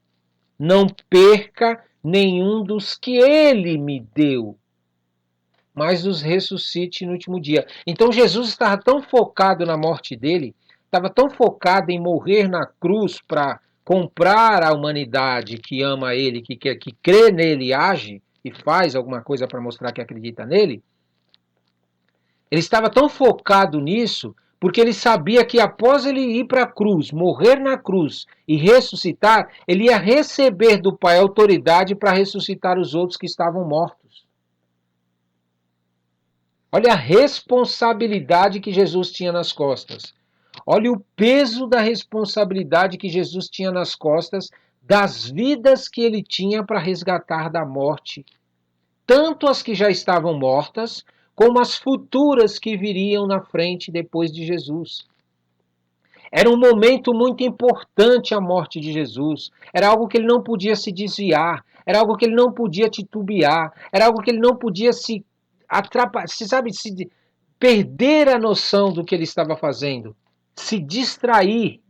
não perca nenhum dos que ele me deu, mas os ressuscite no último dia. Então Jesus estava tão focado na morte dele, estava tão focado em morrer na cruz para comprar a humanidade que ama ele, que crê nele e age e faz alguma coisa para mostrar que acredita nele. Ele estava tão focado nisso porque ele sabia que após ele ir para a cruz, morrer na cruz e ressuscitar, ele ia receber do Pai autoridade para ressuscitar os outros que estavam mortos. Olha a responsabilidade que Jesus tinha nas costas. Olha o peso da responsabilidade que Jesus tinha nas costas das vidas que ele tinha para resgatar da morte. Tanto as que já estavam mortas, como as futuras que viriam na frente depois de Jesus. Era um momento muito importante a morte de Jesus. Era algo que ele não podia se desviar. Era algo que ele não podia titubear. Era algo que ele não podia se atrapalhar, se perder a noção do que ele estava fazendo. Se distrair.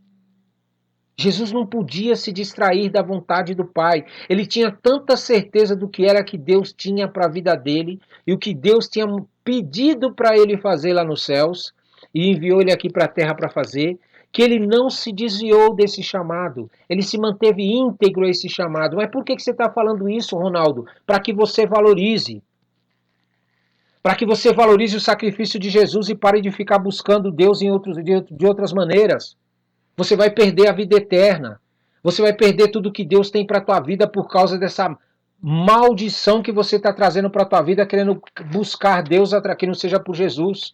Jesus não podia se distrair da vontade do Pai. Ele tinha tanta certeza do que era que Deus tinha para a vida dele e o que Deus tinha pedido para ele fazer lá nos céus e enviou ele aqui para a terra para fazer, que ele não se desviou desse chamado. Ele se manteve íntegro a esse chamado. Mas por que você está falando isso, Ronaldo? Para que você valorize. Para que você valorize o sacrifício de Jesus e pare de ficar buscando Deus de outras maneiras. Você vai perder a vida eterna. Você vai perder tudo que Deus tem para a tua vida por causa dessa maldição que você está trazendo para a tua vida, querendo buscar Deus que não seja por Jesus.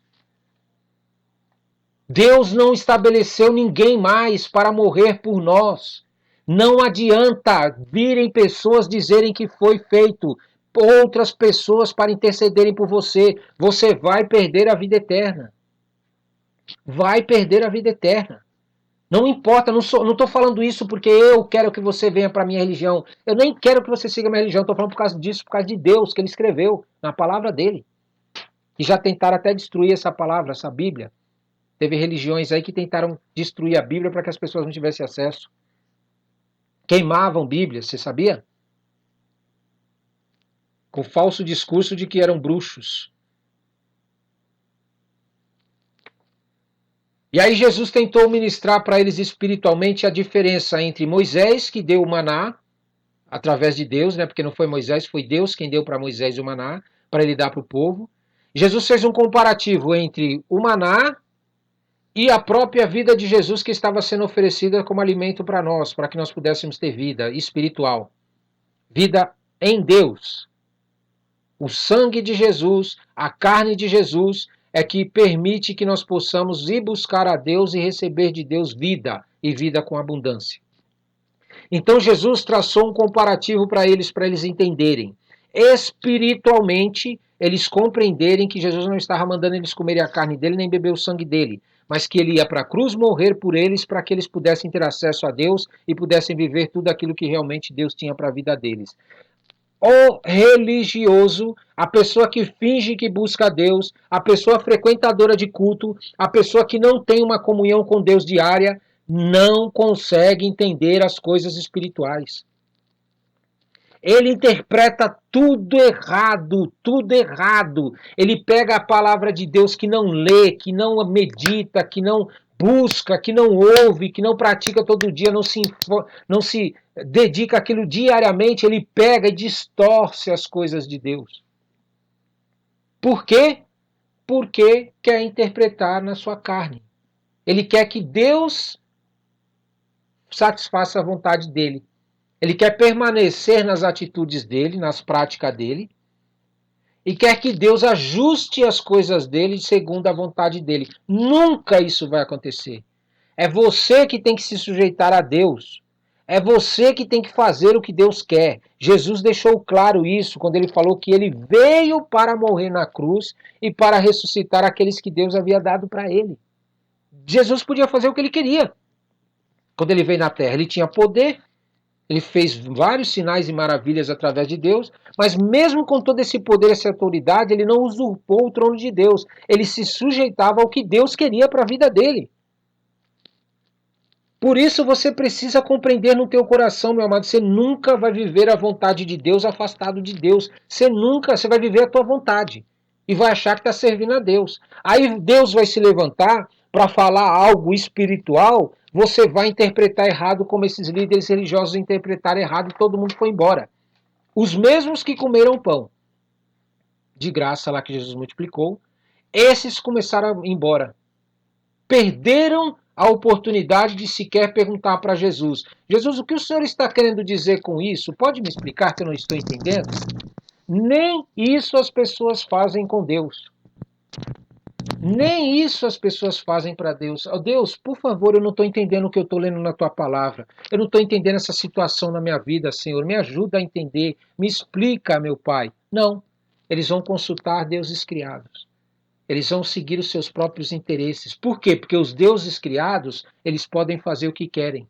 Deus não estabeleceu ninguém mais para morrer por nós. Não adianta virem pessoas dizerem que foi feito outras pessoas para intercederem por você. Você vai perder a vida eterna. Vai perder a vida eterna. Não importa, não estou falando isso porque eu quero que você venha para a minha religião. Eu nem quero que você siga a minha religião. Estou falando por causa disso, por causa de Deus, que ele escreveu na palavra dele. E já tentaram até destruir essa palavra, essa Bíblia. Teve religiões aí que tentaram destruir a Bíblia para que as pessoas não tivessem acesso. Queimavam Bíblias, você sabia? Com falso discurso de que eram bruxos. E aí Jesus tentou ministrar para eles espiritualmente a diferença entre Moisés, que deu o maná, através de Deus, né? Porque não foi Moisés, foi Deus quem deu para Moisés o maná, para ele dar para o povo. Jesus fez um comparativo entre o maná e a própria vida de Jesus que estava sendo oferecida como alimento para nós, para que nós pudéssemos ter vida espiritual. Vida em Deus. O sangue de Jesus, a carne de Jesus, é que permite que nós possamos ir buscar a Deus e receber de Deus vida, e vida com abundância. Então Jesus traçou um comparativo para eles entenderem. Espiritualmente, eles compreenderem que Jesus não estava mandando eles comerem a carne dele nem beber o sangue dele, mas que ele ia para a cruz morrer por eles para que eles pudessem ter acesso a Deus e pudessem viver tudo aquilo que realmente Deus tinha para a vida deles. O religioso, a pessoa que finge que busca a Deus, a pessoa frequentadora de culto, a pessoa que não tem uma comunhão com Deus diária, não consegue entender as coisas espirituais. Ele interpreta tudo errado, tudo errado. Ele pega a palavra de Deus que não lê, que não medita, que não busca, que não ouve, que não pratica todo dia, não se dedica àquilo diariamente, ele pega e distorce as coisas de Deus. Por quê? Porque quer interpretar na sua carne. Ele quer que Deus satisfaça a vontade dele. Ele quer permanecer nas atitudes dele, nas práticas dele, e quer que Deus ajuste as coisas dele segundo a vontade dele. Nunca isso vai acontecer. É você que tem que se sujeitar a Deus. É você que tem que fazer o que Deus quer. Jesus deixou claro isso quando ele falou que ele veio para morrer na cruz e para ressuscitar aqueles que Deus havia dado para ele. Jesus podia fazer o que ele queria. Quando ele veio na terra, ele tinha poder, ele fez vários sinais e maravilhas através de Deus, mas mesmo com todo esse poder, essa autoridade, ele não usurpou o trono de Deus. Ele se sujeitava ao que Deus queria para a vida dele. Por isso você precisa compreender no teu coração, meu amado, você nunca vai viver a vontade de Deus afastado de Deus. Você vai viver a tua vontade e vai achar que está servindo a Deus. Aí Deus vai se levantar para falar algo espiritual, você vai interpretar errado como esses líderes religiosos interpretaram errado e todo mundo foi embora. Os mesmos que comeram pão de graça lá que Jesus multiplicou, esses começaram a ir embora. Perderam a oportunidade de sequer perguntar para Jesus: Jesus, o que o senhor está querendo dizer com isso? Pode me explicar que eu não estou entendendo? Nem isso as pessoas fazem com Deus. Nem isso as pessoas fazem para Deus. Oh, Deus, por favor, eu não estou entendendo o que eu estou lendo na tua palavra. Eu não estou entendendo essa situação na minha vida, Senhor. Me ajuda a entender. Me explica, meu Pai. Não. Eles vão consultar deuses criados. Eles vão seguir os seus próprios interesses. Por quê? Porque os deuses criados, eles podem fazer o que querem.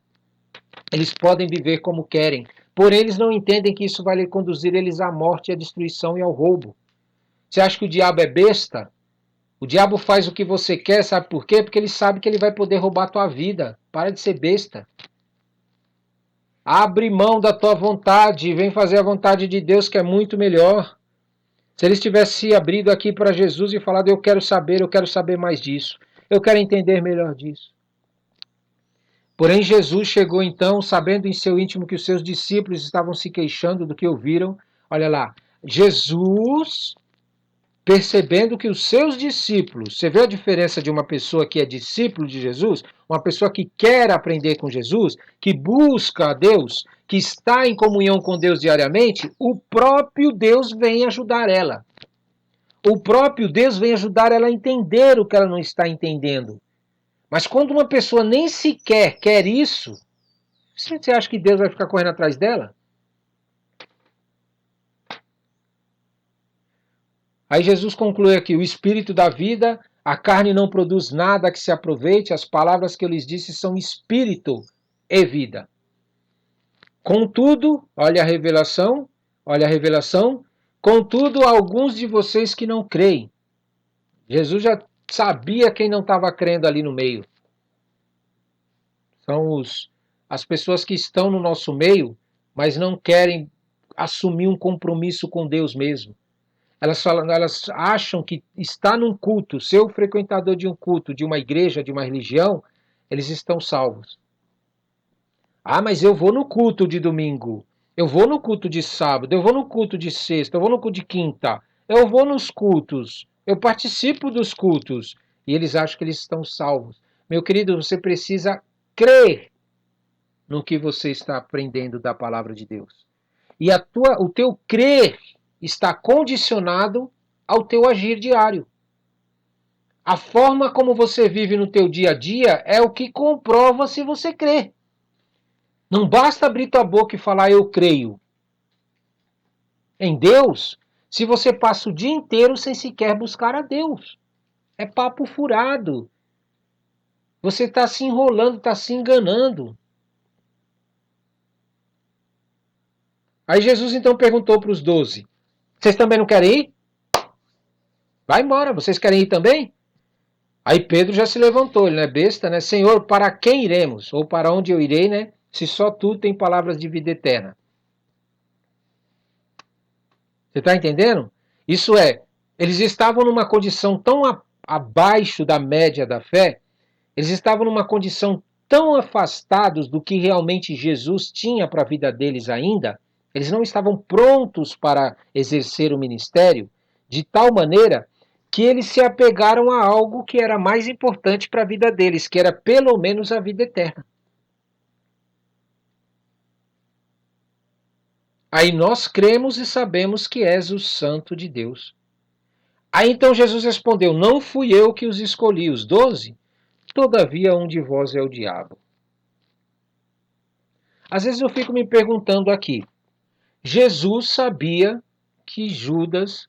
Eles podem viver como querem. Porém, eles não entendem que isso vai conduzir eles à morte, à destruição e ao roubo. Você acha que o diabo é besta? O diabo faz o que você quer, sabe por quê? Porque ele sabe que ele vai poder roubar a tua vida. Para de ser besta. Abre mão da tua vontade e vem fazer a vontade de Deus, que é muito melhor. Se eles tivessem abrido aqui para Jesus e falado: eu quero saber mais disso, eu quero entender melhor disso. Porém, Jesus chegou então, sabendo em seu íntimo que os seus discípulos estavam se queixando do que ouviram. Olha lá, Jesus, percebendo que os seus discípulos, você vê a diferença de uma pessoa que é discípulo de Jesus, uma pessoa que quer aprender com Jesus, que busca a Deus, que está em comunhão com Deus diariamente, o próprio Deus vem ajudar ela. O próprio Deus vem ajudar ela a entender o que ela não está entendendo. Mas quando uma pessoa nem sequer quer isso, você acha que Deus vai ficar correndo atrás dela? Aí Jesus conclui aqui: o espírito da vida, a carne não produz nada que se aproveite, as palavras que eu lhes disse são espírito e vida. Contudo, olha a revelação, contudo, há alguns de vocês que não creem. Jesus já sabia quem não estava crendo ali no meio. São as pessoas que estão no nosso meio, mas não querem assumir um compromisso com Deus mesmo. Elas acham que estar num culto, ser o frequentador de um culto, de uma igreja, de uma religião, eles estão salvos. Ah, mas eu vou no culto de domingo, eu vou no culto de sábado, eu vou no culto de sexta, eu vou no culto de quinta, eu vou nos cultos, eu participo dos cultos. E eles acham que eles estão salvos. Meu querido, você precisa crer no que você está aprendendo da palavra de Deus. E o teu crer está condicionado ao teu agir diário. A forma como você vive no teu dia a dia é o que comprova se você crê. Não basta abrir tua boca e falar eu creio em Deus, se você passa o dia inteiro sem sequer buscar a Deus. É papo furado. Você está se enrolando, está se enganando. Aí Jesus então perguntou para os 12: vocês também não querem ir? Vai embora, vocês querem ir também? Aí Pedro já se levantou, ele não é besta, né? Senhor, para quem iremos? Ou para onde eu irei, né? Se só tu tem palavras de vida eterna. Você está entendendo? Isso é, eles estavam numa condição tão abaixo da média da fé, eles estavam numa condição tão afastados do que realmente Jesus tinha para a vida deles ainda, eles não estavam prontos para exercer o ministério, de tal maneira que eles se apegaram a algo que era mais importante para a vida deles, que era pelo menos a vida eterna. Aí nós cremos e sabemos que és o Santo de Deus. Aí então Jesus respondeu: não fui eu que os escolhi, os 12, todavia um de vós é o diabo. Às vezes eu fico me perguntando aqui, Jesus sabia que Judas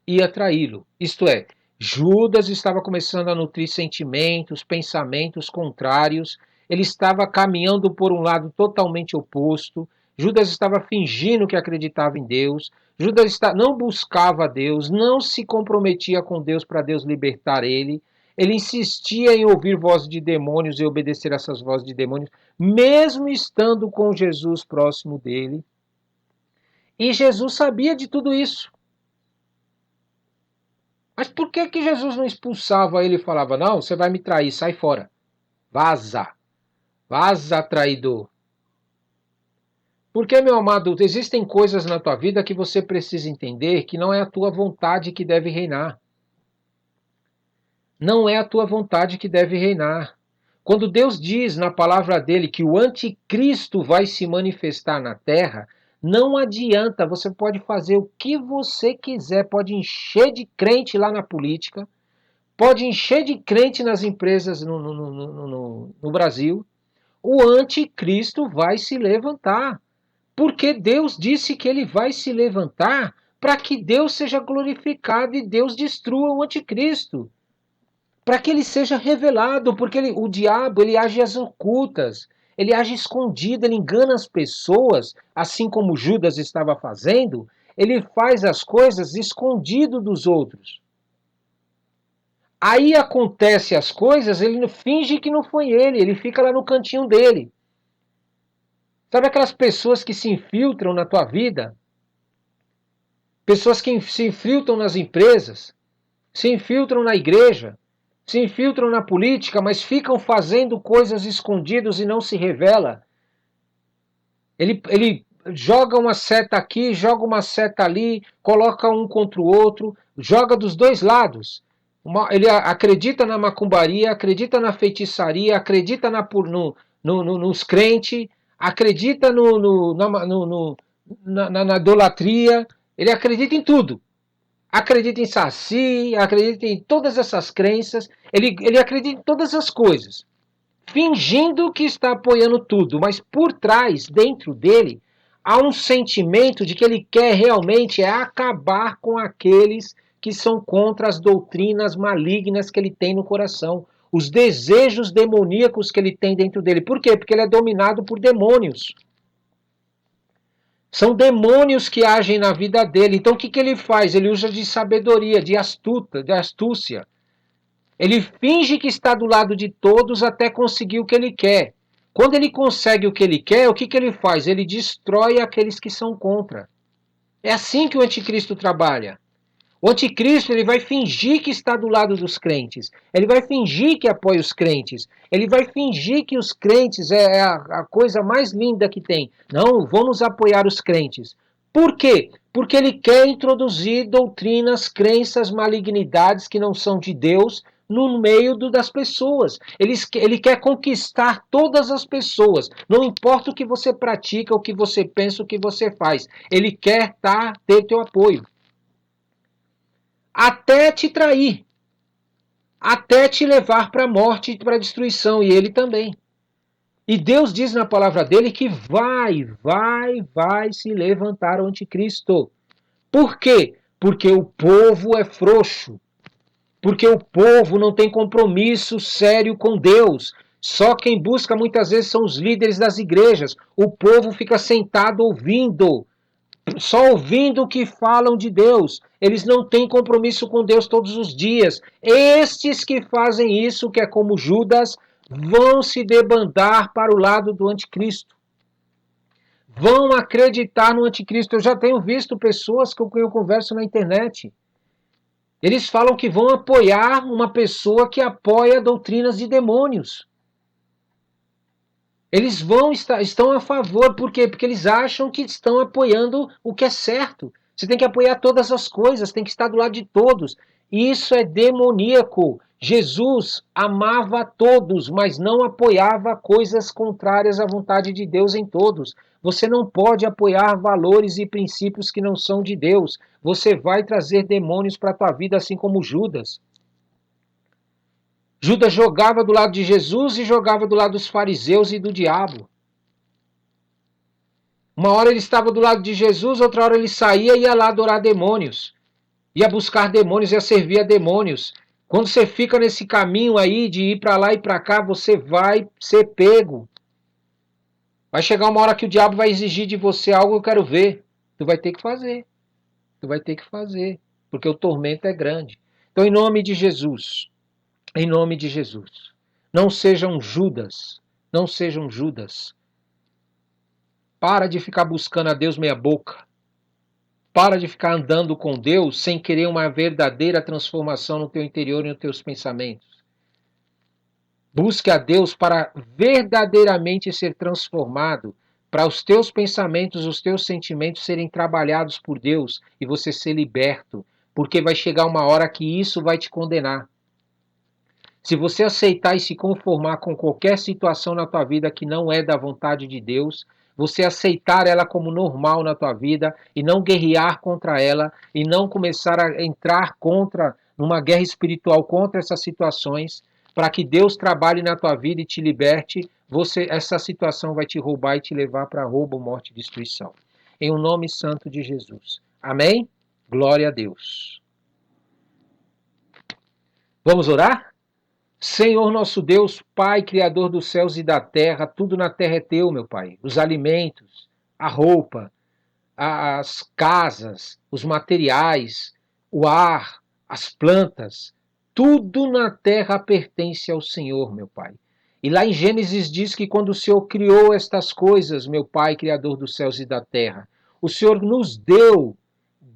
ia traí-lo. Isto é, Judas estava começando a nutrir sentimentos, pensamentos contrários, ele estava caminhando por um lado totalmente oposto, Judas estava fingindo que acreditava em Deus, Judas não buscava Deus, não se comprometia com Deus para Deus libertar ele, ele insistia em ouvir vozes de demônios e obedecer a essas vozes de demônios, mesmo estando com Jesus próximo dele. E Jesus sabia de tudo isso. Mas por que que Jesus não expulsava ele e falava: não, você vai me trair, sai fora. Vaza. Vaza, traidor. Porque, meu amado, existem coisas na tua vida que você precisa entender que não é a tua vontade que deve reinar. Não é a tua vontade que deve reinar. Quando Deus diz na palavra dele que o anticristo vai se manifestar na terra, não adianta, você pode fazer o que você quiser, pode encher de crente lá na política, pode encher de crente nas empresas no Brasil, o anticristo vai se levantar. Porque Deus disse que ele vai se levantar para que Deus seja glorificado e Deus destrua o anticristo. Para que ele seja revelado, porque o diabo ele age às ocultas, ele age escondido, ele engana as pessoas, assim como Judas estava fazendo, ele faz as coisas escondido dos outros. Aí acontece as coisas, ele finge que não foi ele fica lá no cantinho dele. Sabe aquelas pessoas que se infiltram na tua vida? Pessoas que se infiltram nas empresas, se infiltram na igreja, se infiltram na política, mas ficam fazendo coisas escondidas e não se revela. Ele joga uma seta aqui, joga uma seta ali, coloca um contra o outro, joga dos dois lados. Ele acredita na macumbaria, acredita na feitiçaria, acredita nos crentes, acredita na idolatria, ele acredita em tudo. Acredita em Saci, acredita em todas essas crenças, ele acredita em todas as coisas, fingindo que está apoiando tudo, mas por trás, dentro dele, há um sentimento de que ele quer realmente acabar com aqueles que são contra as doutrinas malignas que ele tem no coração, os desejos demoníacos que ele tem dentro dele. Por quê? Porque ele é dominado por demônios. São demônios que agem na vida dele. Então o que ele faz? Ele usa de sabedoria, de astúcia. Ele finge que está do lado de todos até conseguir o que ele quer. Quando ele consegue o que ele quer, o que ele faz? Ele destrói aqueles que são contra. É assim que o anticristo trabalha. O anticristo ele vai fingir que está do lado dos crentes. Ele vai fingir que apoia os crentes. Ele vai fingir que os crentes é a coisa mais linda que tem. Não, vamos apoiar os crentes. Por quê? Porque ele quer introduzir doutrinas, crenças, malignidades que não são de Deus no meio das pessoas. Ele quer conquistar todas as pessoas. Não importa o que você pratica, o que você pensa, o que você faz. Ele quer ter teu apoio. Até te trair, até te levar para a morte e para a destruição, e ele também. E Deus diz na palavra dele que vai se levantar o anticristo. Por quê? Porque o povo é frouxo, porque o povo não tem compromisso sério com Deus. Só quem busca muitas vezes são os líderes das igrejas. O povo fica sentado ouvindo, só ouvindo o que falam de Deus. Eles não têm compromisso com Deus todos os dias. Estes que fazem isso, que é como Judas, vão se debandar para o lado do anticristo. Vão acreditar no anticristo. Eu já tenho visto pessoas com quem eu converso na internet. Eles falam que vão apoiar uma pessoa que apoia doutrinas de demônios. Eles estão a favor, por quê? Porque eles acham que estão apoiando o que é certo. Você tem que apoiar todas as coisas, tem que estar do lado de todos. Isso é demoníaco. Jesus amava todos, mas não apoiava coisas contrárias à vontade de Deus em todos. Você não pode apoiar valores e princípios que não são de Deus. Você vai trazer demônios para a tua vida, assim como Judas. Judas jogava do lado de Jesus e jogava do lado dos fariseus e do diabo. Uma hora ele estava do lado de Jesus, outra hora ele saía e ia lá adorar demônios. Ia buscar demônios, ia servir a demônios. Quando você fica nesse caminho aí de ir para lá e para cá, você vai ser pego. Vai chegar uma hora que o diabo vai exigir de você algo que eu quero ver. Tu vai ter que fazer. Tu vai ter que fazer. Porque o tormento é grande. Então, em nome de Jesus, em nome de Jesus, não sejam Judas. Não sejam Judas. Para de ficar buscando a Deus meia boca. Para de ficar andando com Deus sem querer uma verdadeira transformação no teu interior e nos teus pensamentos. Busque a Deus para verdadeiramente ser transformado, para os teus pensamentos, os teus sentimentos serem trabalhados por Deus e você ser liberto, porque vai chegar uma hora que isso vai te condenar. Se você aceitar e se conformar com qualquer situação na tua vida que não é da vontade de Deus, você aceitar ela como normal na tua vida e não guerrear contra ela e não começar a entrar numa guerra espiritual contra essas situações, para que Deus trabalhe na tua vida e te liberte, essa situação vai te roubar e te levar para roubo, morte e destruição. Em o nome santo de Jesus. Amém? Glória a Deus. Vamos orar? Senhor nosso Deus, Pai, Criador dos céus e da terra, tudo na terra é teu, meu Pai. Os alimentos, a roupa, as casas, os materiais, o ar, as plantas, tudo na terra pertence ao Senhor, meu Pai. E lá em Gênesis diz que quando o Senhor criou estas coisas, meu Pai, Criador dos céus e da terra, o Senhor nos deu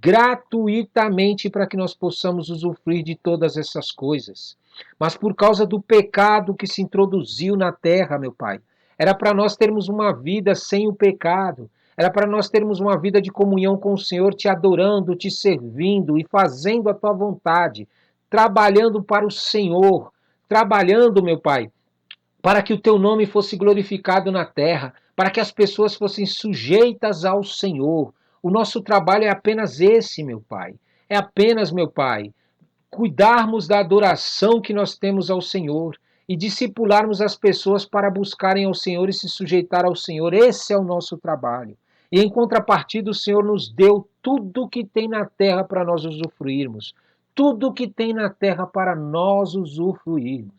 gratuitamente para que nós possamos usufruir de todas essas coisas. Mas por causa do pecado que se introduziu na terra, meu Pai, era para nós termos uma vida sem o pecado, era para nós termos uma vida de comunhão com o Senhor, te adorando, te servindo e fazendo a tua vontade, trabalhando para o Senhor, trabalhando, meu Pai, para que o teu nome fosse glorificado na terra, para que as pessoas fossem sujeitas ao Senhor. O nosso trabalho é apenas esse, meu Pai. É apenas, meu Pai, cuidarmos da adoração que nós temos ao Senhor e discipularmos as pessoas para buscarem ao Senhor e se sujeitar ao Senhor. Esse é o nosso trabalho. E em contrapartida, o Senhor nos deu tudo que tem na terra para nós usufruirmos. Tudo que tem na terra para nós usufruirmos.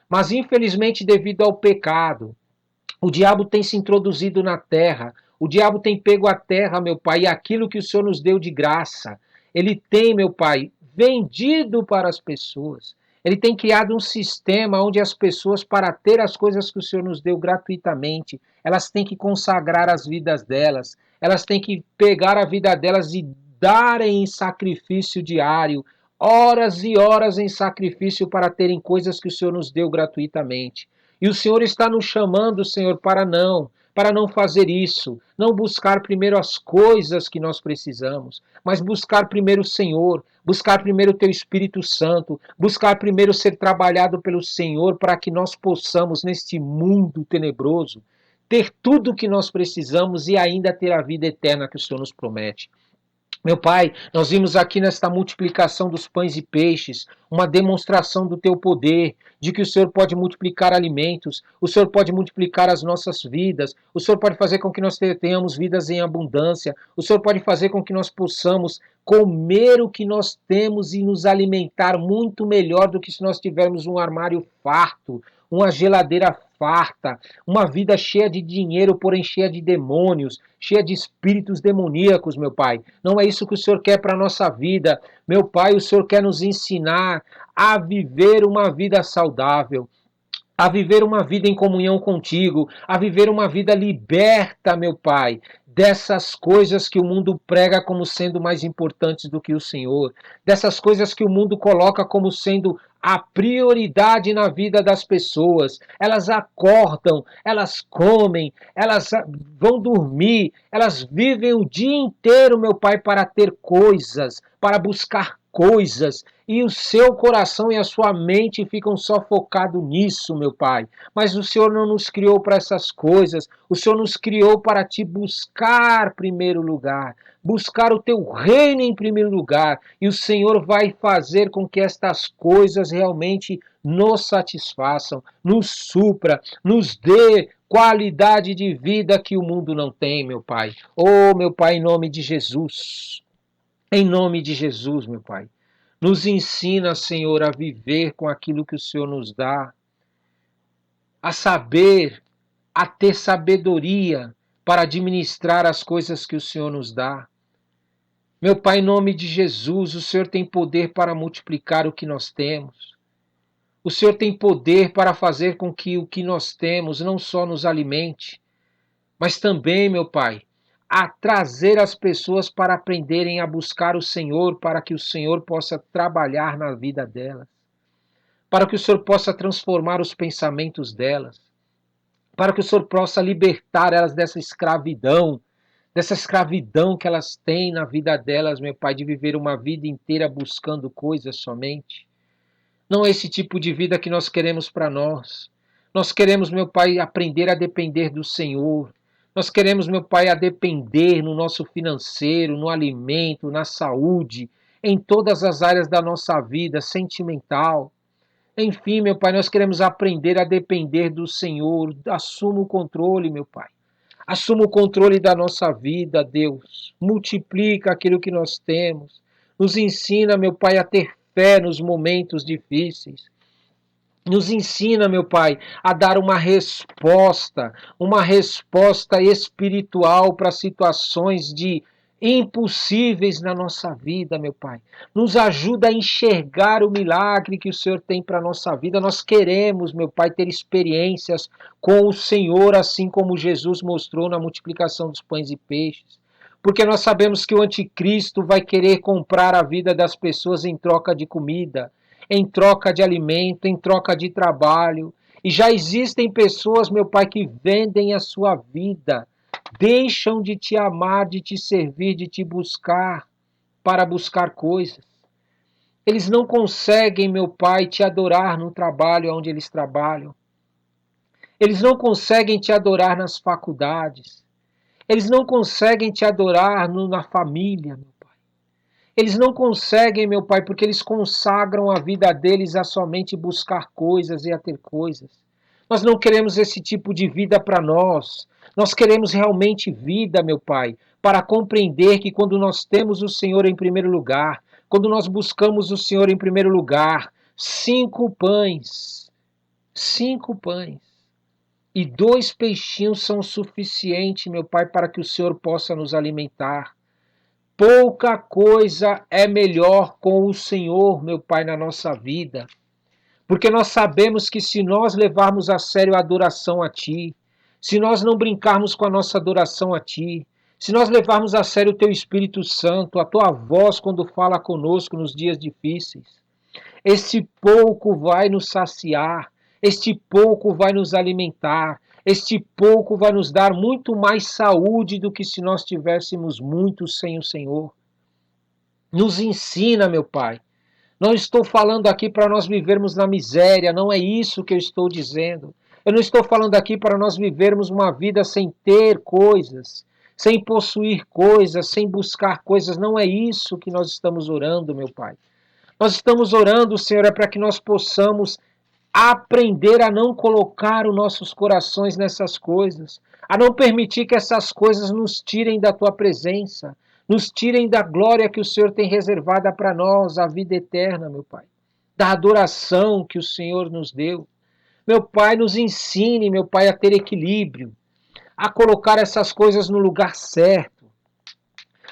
Mas infelizmente, devido ao pecado, o diabo tem se introduzido na terra. O diabo tem pego a terra, meu Pai, e aquilo que o Senhor nos deu de graça. Ele tem, meu Pai, vendido para as pessoas. Ele tem criado um sistema onde as pessoas, para ter as coisas que o Senhor nos deu gratuitamente, elas têm que consagrar as vidas delas, elas têm que pegar a vida delas e darem em sacrifício diário, horas e horas em sacrifício para terem coisas que o Senhor nos deu gratuitamente. E o Senhor está nos chamando, Senhor, para não fazer isso, não buscar primeiro as coisas que nós precisamos, mas buscar primeiro o Senhor, buscar primeiro o Teu Espírito Santo, buscar primeiro ser trabalhado pelo Senhor para que nós possamos, neste mundo tenebroso, ter tudo o que nós precisamos e ainda ter a vida eterna que o Senhor nos promete. Meu Pai, nós vimos aqui nesta multiplicação dos pães e peixes uma demonstração do teu poder, de que o Senhor pode multiplicar alimentos, o Senhor pode multiplicar as nossas vidas, o Senhor pode fazer com que nós tenhamos vidas em abundância, o Senhor pode fazer com que nós possamos comer o que nós temos e nos alimentar muito melhor do que se nós tivermos um armário farto, uma geladeira farta, uma vida cheia de dinheiro, porém cheia de demônios, cheia de espíritos demoníacos, meu Pai. Não é isso que o Senhor quer para a nossa vida. Meu Pai, o Senhor quer nos ensinar a viver uma vida saudável, a viver uma vida em comunhão contigo, a viver uma vida liberta, meu Pai, dessas coisas que o mundo prega como sendo mais importantes do que o Senhor, dessas coisas que o mundo coloca como sendo a prioridade na vida das pessoas. Elas acordam, elas comem, elas vão dormir, elas vivem o dia inteiro, meu Pai, para ter coisas, para buscar coisas, e o seu coração e a sua mente ficam só focados nisso, meu Pai. Mas o Senhor não nos criou para essas coisas, o Senhor nos criou para te buscar primeiro lugar, buscar o teu reino em primeiro lugar, e o Senhor vai fazer com que estas coisas realmente nos satisfaçam, nos supra, nos dê qualidade de vida que o mundo não tem, meu Pai. Oh, meu Pai, em nome de Jesus. Em nome de Jesus, meu Pai. Nos ensina, Senhor, a viver com aquilo que o Senhor nos dá, a saber, a ter sabedoria para administrar as coisas que o Senhor nos dá. Meu Pai, em nome de Jesus, o Senhor tem poder para multiplicar o que nós temos. O Senhor tem poder para fazer com que o que nós temos não só nos alimente, mas também, meu Pai, a trazer as pessoas para aprenderem a buscar o Senhor, para que o Senhor possa trabalhar na vida delas, para que o Senhor possa transformar os pensamentos delas, para que o Senhor possa libertar elas dessa escravidão que elas têm na vida delas, meu Pai, de viver uma vida inteira buscando coisas somente. Não é esse tipo de vida que nós queremos para nós. Nós queremos, meu Pai, aprender a depender do Senhor. Nós queremos, meu Pai, a depender no nosso financeiro, no alimento, na saúde, em todas as áreas da nossa vida, sentimental. Enfim, meu Pai, nós queremos aprender a depender do Senhor. Assuma o controle, meu Pai. Assuma o controle da nossa vida, Deus. Multiplica aquilo que nós temos. Nos ensina, meu Pai, a ter fé nos momentos difíceis. Nos ensina, meu Pai, a dar uma resposta espiritual para situações de impossíveis na nossa vida, meu Pai. Nos ajuda a enxergar o milagre que o Senhor tem para a nossa vida. Nós queremos, meu Pai, ter experiências com o Senhor, assim como Jesus mostrou na multiplicação dos pães e peixes. Porque nós sabemos que o anticristo vai querer comprar a vida das pessoas em troca de comida, em troca de alimento, em troca de trabalho. E já existem pessoas, meu Pai, que vendem a sua vida, deixam de te amar, de te servir, de te buscar, para buscar coisas. Eles não conseguem, meu Pai, te adorar no trabalho onde eles trabalham. Eles não conseguem te adorar nas faculdades. Eles não conseguem te adorar na família, meu Pai. Eles não conseguem, meu Pai, porque eles consagram a vida deles a somente buscar coisas e a ter coisas. Nós não queremos esse tipo de vida para nós. Nós queremos realmente vida, meu Pai, para compreender que quando nós temos o Senhor em primeiro lugar, quando nós buscamos o Senhor em primeiro lugar, 5 pães e 2 peixinhos são suficientes, meu Pai, para que o Senhor possa nos alimentar. Pouca coisa é melhor com o Senhor, meu Pai, na nossa vida. Porque nós sabemos que se nós levarmos a sério a adoração a Ti, se nós não brincarmos com a nossa adoração a Ti, se nós levarmos a sério o Teu Espírito Santo, a Tua voz quando fala conosco nos dias difíceis, este pouco vai nos saciar, este pouco vai nos alimentar, este pouco vai nos dar muito mais saúde do que se nós tivéssemos muito sem o Senhor. Nos ensina, meu Pai. Não estou falando aqui para nós vivermos na miséria, não é isso que eu estou dizendo. Eu não estou falando aqui para nós vivermos uma vida sem ter coisas, sem possuir coisas, sem buscar coisas. Não é isso que nós estamos orando, meu Pai. Nós estamos orando, Senhor, é para que nós possamos aprender a não colocar os nossos corações nessas coisas, a não permitir que essas coisas nos tirem da tua presença, nos tirem da glória que o Senhor tem reservada para nós, a vida eterna, meu Pai, da adoração que o Senhor nos deu. Meu Pai, nos ensine, meu Pai, a ter equilíbrio, a colocar essas coisas no lugar certo.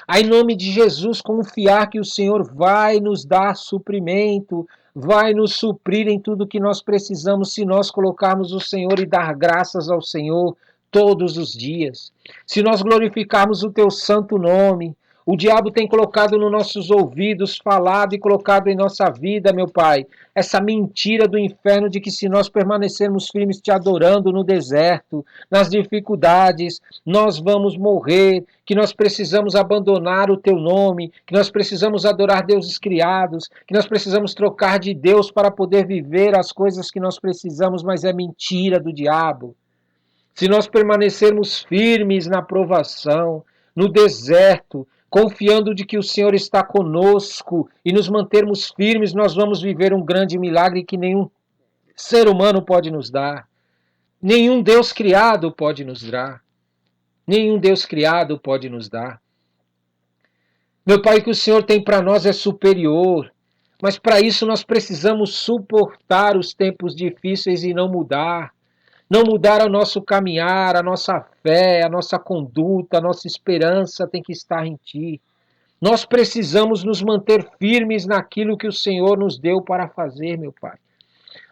A, em nome de Jesus, confiar que o Senhor vai nos dar suprimento, vai nos suprir em tudo que nós precisamos se nós colocarmos o Senhor e dar graças ao Senhor todos os dias. Se nós glorificarmos o teu santo nome, o diabo tem colocado nos nossos ouvidos, falado e colocado em nossa vida, meu Pai, essa mentira do inferno de que se nós permanecermos firmes te adorando no deserto, nas dificuldades, nós vamos morrer, que nós precisamos abandonar o teu nome, que nós precisamos adorar deuses criados, que nós precisamos trocar de Deus para poder viver as coisas que nós precisamos, mas é mentira do diabo. Se nós permanecermos firmes na provação, no deserto, confiando de que o Senhor está conosco e nos mantermos firmes, nós vamos viver um grande milagre que nenhum ser humano pode nos dar. Nenhum Deus criado pode nos dar. Nenhum Deus criado pode nos dar. Meu Pai, o que o Senhor tem para nós é superior, mas para isso nós precisamos suportar os tempos difíceis e não mudar. Não mudar o nosso caminhar, a nossa fé, a nossa conduta, a nossa esperança tem que estar em Ti. Nós precisamos nos manter firmes naquilo que o Senhor nos deu para fazer, meu Pai.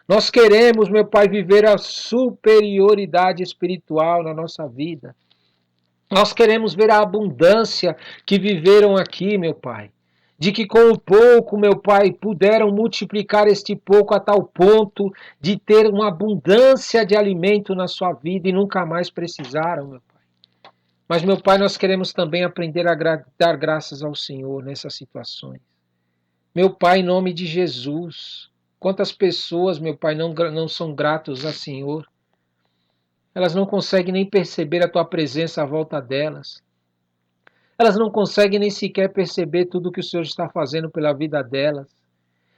Nós queremos, meu Pai, viver a superioridade espiritual na nossa vida. Nós queremos ver a abundância que viveram aqui, meu Pai. De que com o pouco, meu Pai, puderam multiplicar este pouco a tal ponto de ter uma abundância de alimento na sua vida e nunca mais precisaram, meu Pai. Mas, meu Pai, nós queremos também aprender a dar graças ao Senhor nessas situações. Meu Pai, em nome de Jesus, quantas pessoas, meu Pai, não são gratos ao Senhor. Elas não conseguem nem perceber a Tua presença à volta delas. Elas não conseguem nem sequer perceber tudo que o Senhor está fazendo pela vida delas.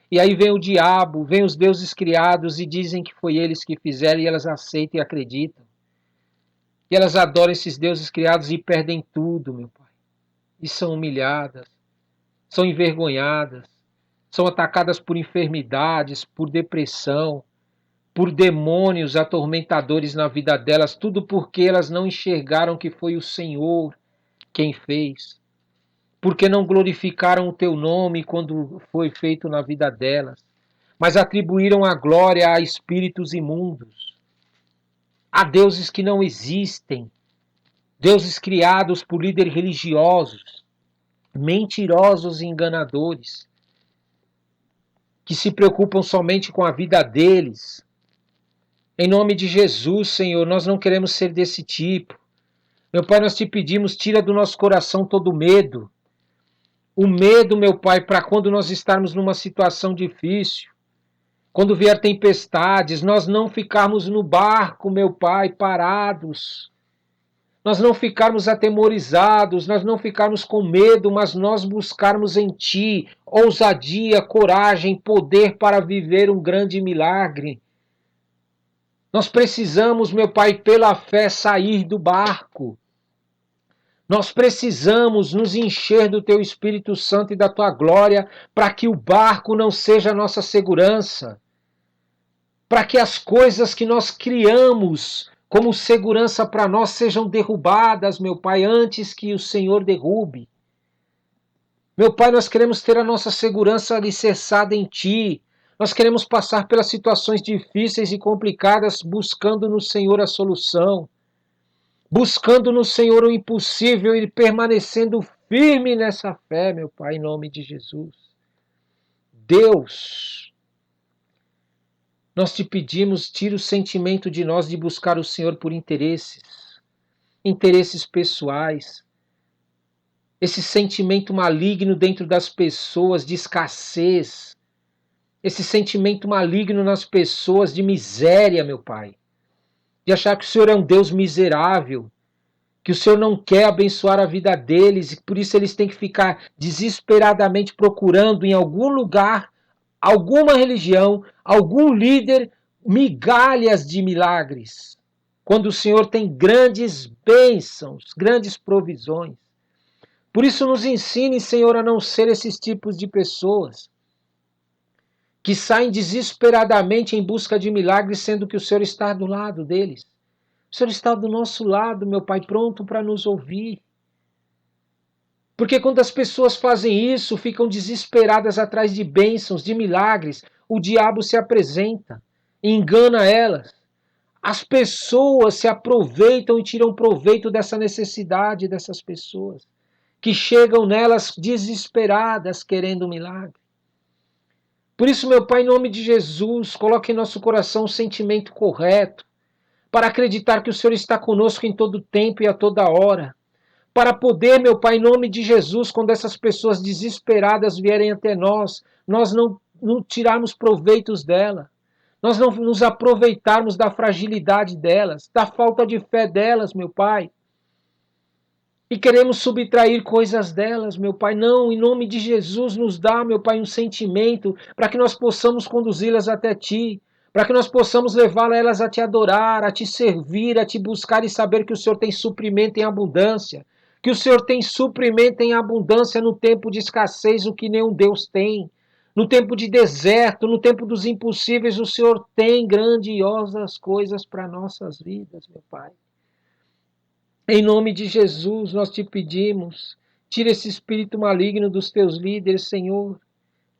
E aí vem o diabo, vem os deuses criados e dizem que foi eles que fizeram e elas aceitam e acreditam. E elas adoram esses deuses criados e perdem tudo, meu Pai. E são humilhadas, são envergonhadas, são atacadas por enfermidades, por depressão, por demônios atormentadores na vida delas, tudo porque elas não enxergaram que foi o Senhor quem fez. Porque não glorificaram o teu nome quando foi feito na vida delas, mas atribuíram a glória a espíritos imundos, a deuses que não existem, deuses criados por líderes religiosos, mentirosos e enganadores, que se preocupam somente com a vida deles. Em nome de Jesus, Senhor, nós não queremos ser desse tipo. Meu Pai, nós te pedimos, tira do nosso coração todo medo. O medo, meu Pai, para quando nós estarmos numa situação difícil, quando vier tempestades, nós não ficarmos no barco, meu Pai, parados. Nós não ficarmos atemorizados, nós não ficarmos com medo, mas nós buscarmos em Ti ousadia, coragem, poder para viver um grande milagre. Nós precisamos, meu Pai, pela fé sair do barco. Nós precisamos nos encher do Teu Espírito Santo e da Tua glória para que o barco não seja a nossa segurança. Para que as coisas que nós criamos como segurança para nós sejam derrubadas, meu Pai, antes que o Senhor derrube. Meu Pai, nós queremos ter a nossa segurança alicerçada em Ti. Nós queremos passar pelas situações difíceis e complicadas buscando no Senhor a solução, buscando no Senhor o impossível e permanecendo firme nessa fé, meu Pai, em nome de Jesus. Deus, nós te pedimos, tira o sentimento de nós de buscar o Senhor por interesses pessoais, esse sentimento maligno dentro das pessoas de escassez, esse sentimento maligno nas pessoas de miséria, meu Pai, de achar que o Senhor é um Deus miserável, que o Senhor não quer abençoar a vida deles e por isso eles têm que ficar desesperadamente procurando em algum lugar, alguma religião, algum líder, migalhas de milagres, quando o Senhor tem grandes bênçãos, grandes provisões. Por isso nos ensine, Senhor, a não ser esses tipos de pessoas que saem desesperadamente em busca de milagres, sendo que o Senhor está do lado deles. O Senhor está do nosso lado, meu Pai, pronto para nos ouvir. Porque quando as pessoas fazem isso, ficam desesperadas atrás de bênçãos, de milagres, o diabo se apresenta, engana elas. As pessoas se aproveitam e tiram proveito dessa necessidade dessas pessoas, que chegam nelas desesperadas querendo um milagre. Por isso, meu Pai, em nome de Jesus, coloque em nosso coração o sentimento correto, para acreditar que o Senhor está conosco em todo tempo e a toda hora. Para poder, meu Pai, em nome de Jesus, quando essas pessoas desesperadas vierem até nós não tirarmos proveitos dela. Nós não nos aproveitarmos da fragilidade delas, da falta de fé delas, meu Pai. E queremos subtrair coisas delas, meu Pai. Não, em nome de Jesus, nos dá, meu Pai, um sentimento para que nós possamos conduzi-las até Ti, para que nós possamos levá-las a Te adorar, a Te servir, a Te buscar e saber que o Senhor tem suprimento em abundância, que o Senhor tem suprimento em abundância no tempo de escassez, o que nenhum Deus tem. No tempo de deserto, no tempo dos impossíveis, o Senhor tem grandiosas coisas para nossas vidas, meu Pai. Em nome de Jesus, nós te pedimos, tira esse espírito maligno dos teus líderes, Senhor,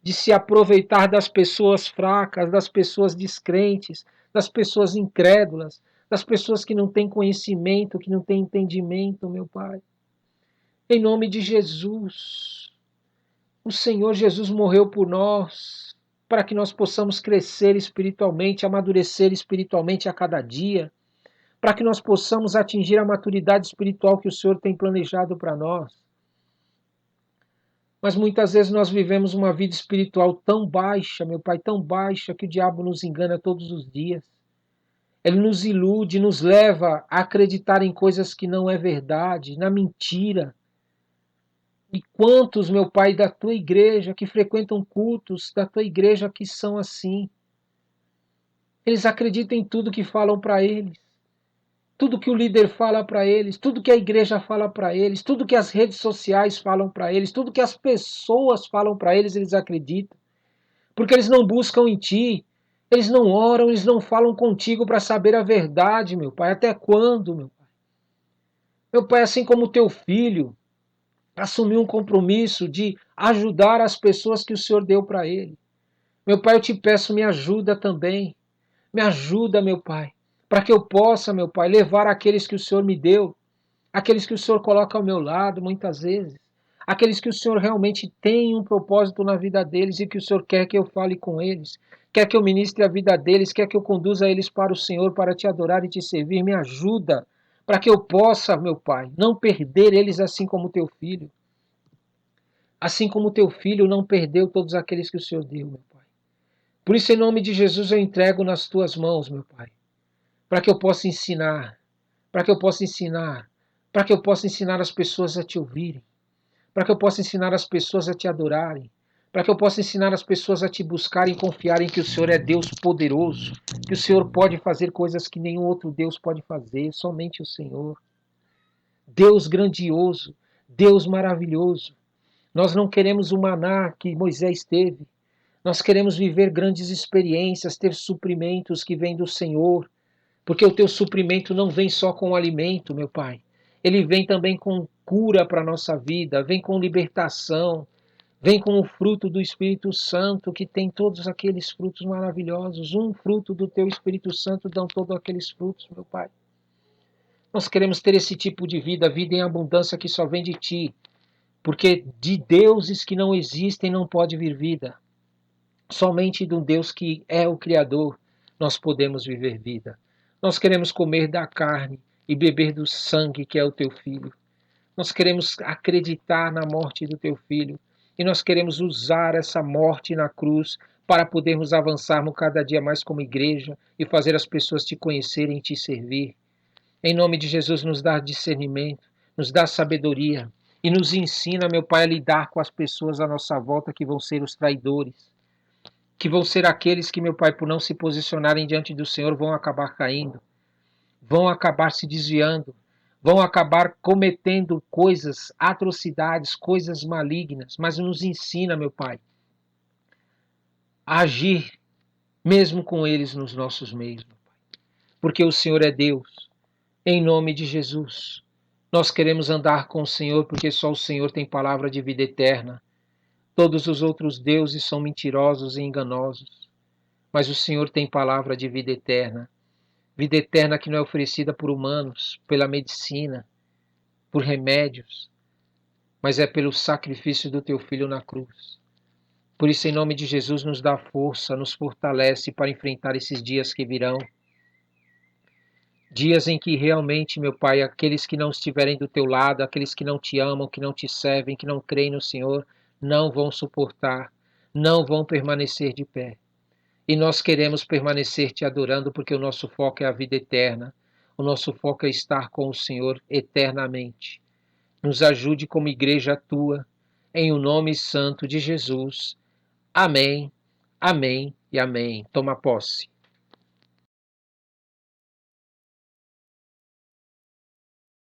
de se aproveitar das pessoas fracas, das pessoas descrentes, das pessoas incrédulas, das pessoas que não têm conhecimento, que não têm entendimento, meu Pai. Em nome de Jesus, o Senhor Jesus morreu por nós, para que nós possamos crescer espiritualmente, amadurecer espiritualmente a cada dia, para que nós possamos atingir a maturidade espiritual que o Senhor tem planejado para nós. Mas muitas vezes nós vivemos uma vida espiritual tão baixa, meu Pai, tão baixa, que o diabo nos engana todos os dias. Ele nos ilude, nos leva a acreditar em coisas que não é verdade, na mentira. E quantos, meu Pai, da tua igreja, que frequentam cultos da tua igreja, que são assim? Eles acreditam em tudo que falam para eles. Tudo que o líder fala para eles, tudo que a igreja fala para eles, tudo que as redes sociais falam para eles, tudo que as pessoas falam para eles, eles acreditam. Porque eles não buscam em ti, eles não oram, eles não falam contigo para saber a verdade, meu Pai. Até quando, meu Pai? Meu Pai, assim como o teu filho assumiu um compromisso de ajudar as pessoas que o Senhor deu para ele. Meu Pai, eu te peço, me ajuda também. Me ajuda, meu Pai, para que eu possa, meu Pai, levar aqueles que o Senhor me deu, aqueles que o Senhor coloca ao meu lado muitas vezes, aqueles que o Senhor realmente tem um propósito na vida deles e que o Senhor quer que eu fale com eles, quer que eu ministre a vida deles, quer que eu conduza eles para o Senhor, para te adorar e te servir. Me ajuda para que eu possa, meu Pai, não perder eles assim como teu filho. Assim como teu filho não perdeu todos aqueles que o Senhor deu, meu Pai. Por isso, em nome de Jesus, eu entrego nas tuas mãos, meu Pai, para que eu possa ensinar, para que eu possa ensinar, para que eu possa ensinar as pessoas a te ouvirem, para que eu possa ensinar as pessoas a te adorarem, para que eu possa ensinar as pessoas a te buscarem e confiarem que o Senhor é Deus poderoso, que o Senhor pode fazer coisas que nenhum outro Deus pode fazer, somente o Senhor. Deus grandioso, Deus maravilhoso. Nós não queremos o maná que Moisés teve. Nós queremos viver grandes experiências, ter suprimentos que vêm do Senhor, porque o teu suprimento não vem só com alimento, meu Pai. Ele vem também com cura para a nossa vida, vem com libertação, Vem com o fruto do Espírito Santo, que tem todos aqueles frutos maravilhosos. Um fruto do teu Espírito Santo dão todos aqueles frutos, meu Pai. Nós queremos ter esse tipo de vida, vida em abundância que só vem de Ti. Porque de deuses que não existem não pode vir vida. Somente de um Deus que é o Criador nós podemos viver vida. Nós queremos comer da carne e beber do sangue que é o Teu Filho. Nós queremos acreditar na morte do Teu Filho. E nós queremos usar essa morte na cruz para podermos avançarmos cada dia mais como igreja e fazer as pessoas Te conhecerem e Te servir. Em nome de Jesus, nos dá discernimento, nos dá sabedoria e nos ensina, meu Pai, a lidar com as pessoas à nossa volta que vão ser os traidores, que vão ser aqueles que, meu Pai, por não se posicionarem diante do Senhor, vão acabar caindo, vão acabar se desviando, vão acabar cometendo coisas, atrocidades, coisas malignas. Mas nos ensina, meu Pai, a agir mesmo com eles nos nossos meios, porque o Senhor é Deus. Em nome de Jesus, nós queremos andar com o Senhor porque só o Senhor tem palavra de vida eterna. Todos os outros deuses são mentirosos e enganosos, mas o Senhor tem palavra de vida eterna que não é oferecida por humanos, pela medicina, por remédios, mas é pelo sacrifício do teu Filho na cruz. Por isso, em nome de Jesus, nos dá força, nos fortalece para enfrentar esses dias que virão. Dias em que realmente, meu Pai, aqueles que não estiverem do teu lado, aqueles que não te amam, que não te servem, que não creem no Senhor, não vão suportar, não vão permanecer de pé. E nós queremos permanecer te adorando porque o nosso foco é a vida eterna. O nosso foco é estar com o Senhor eternamente. Nos ajude como igreja tua, em o nome santo de Jesus. Amém, amém e amém. Toma posse.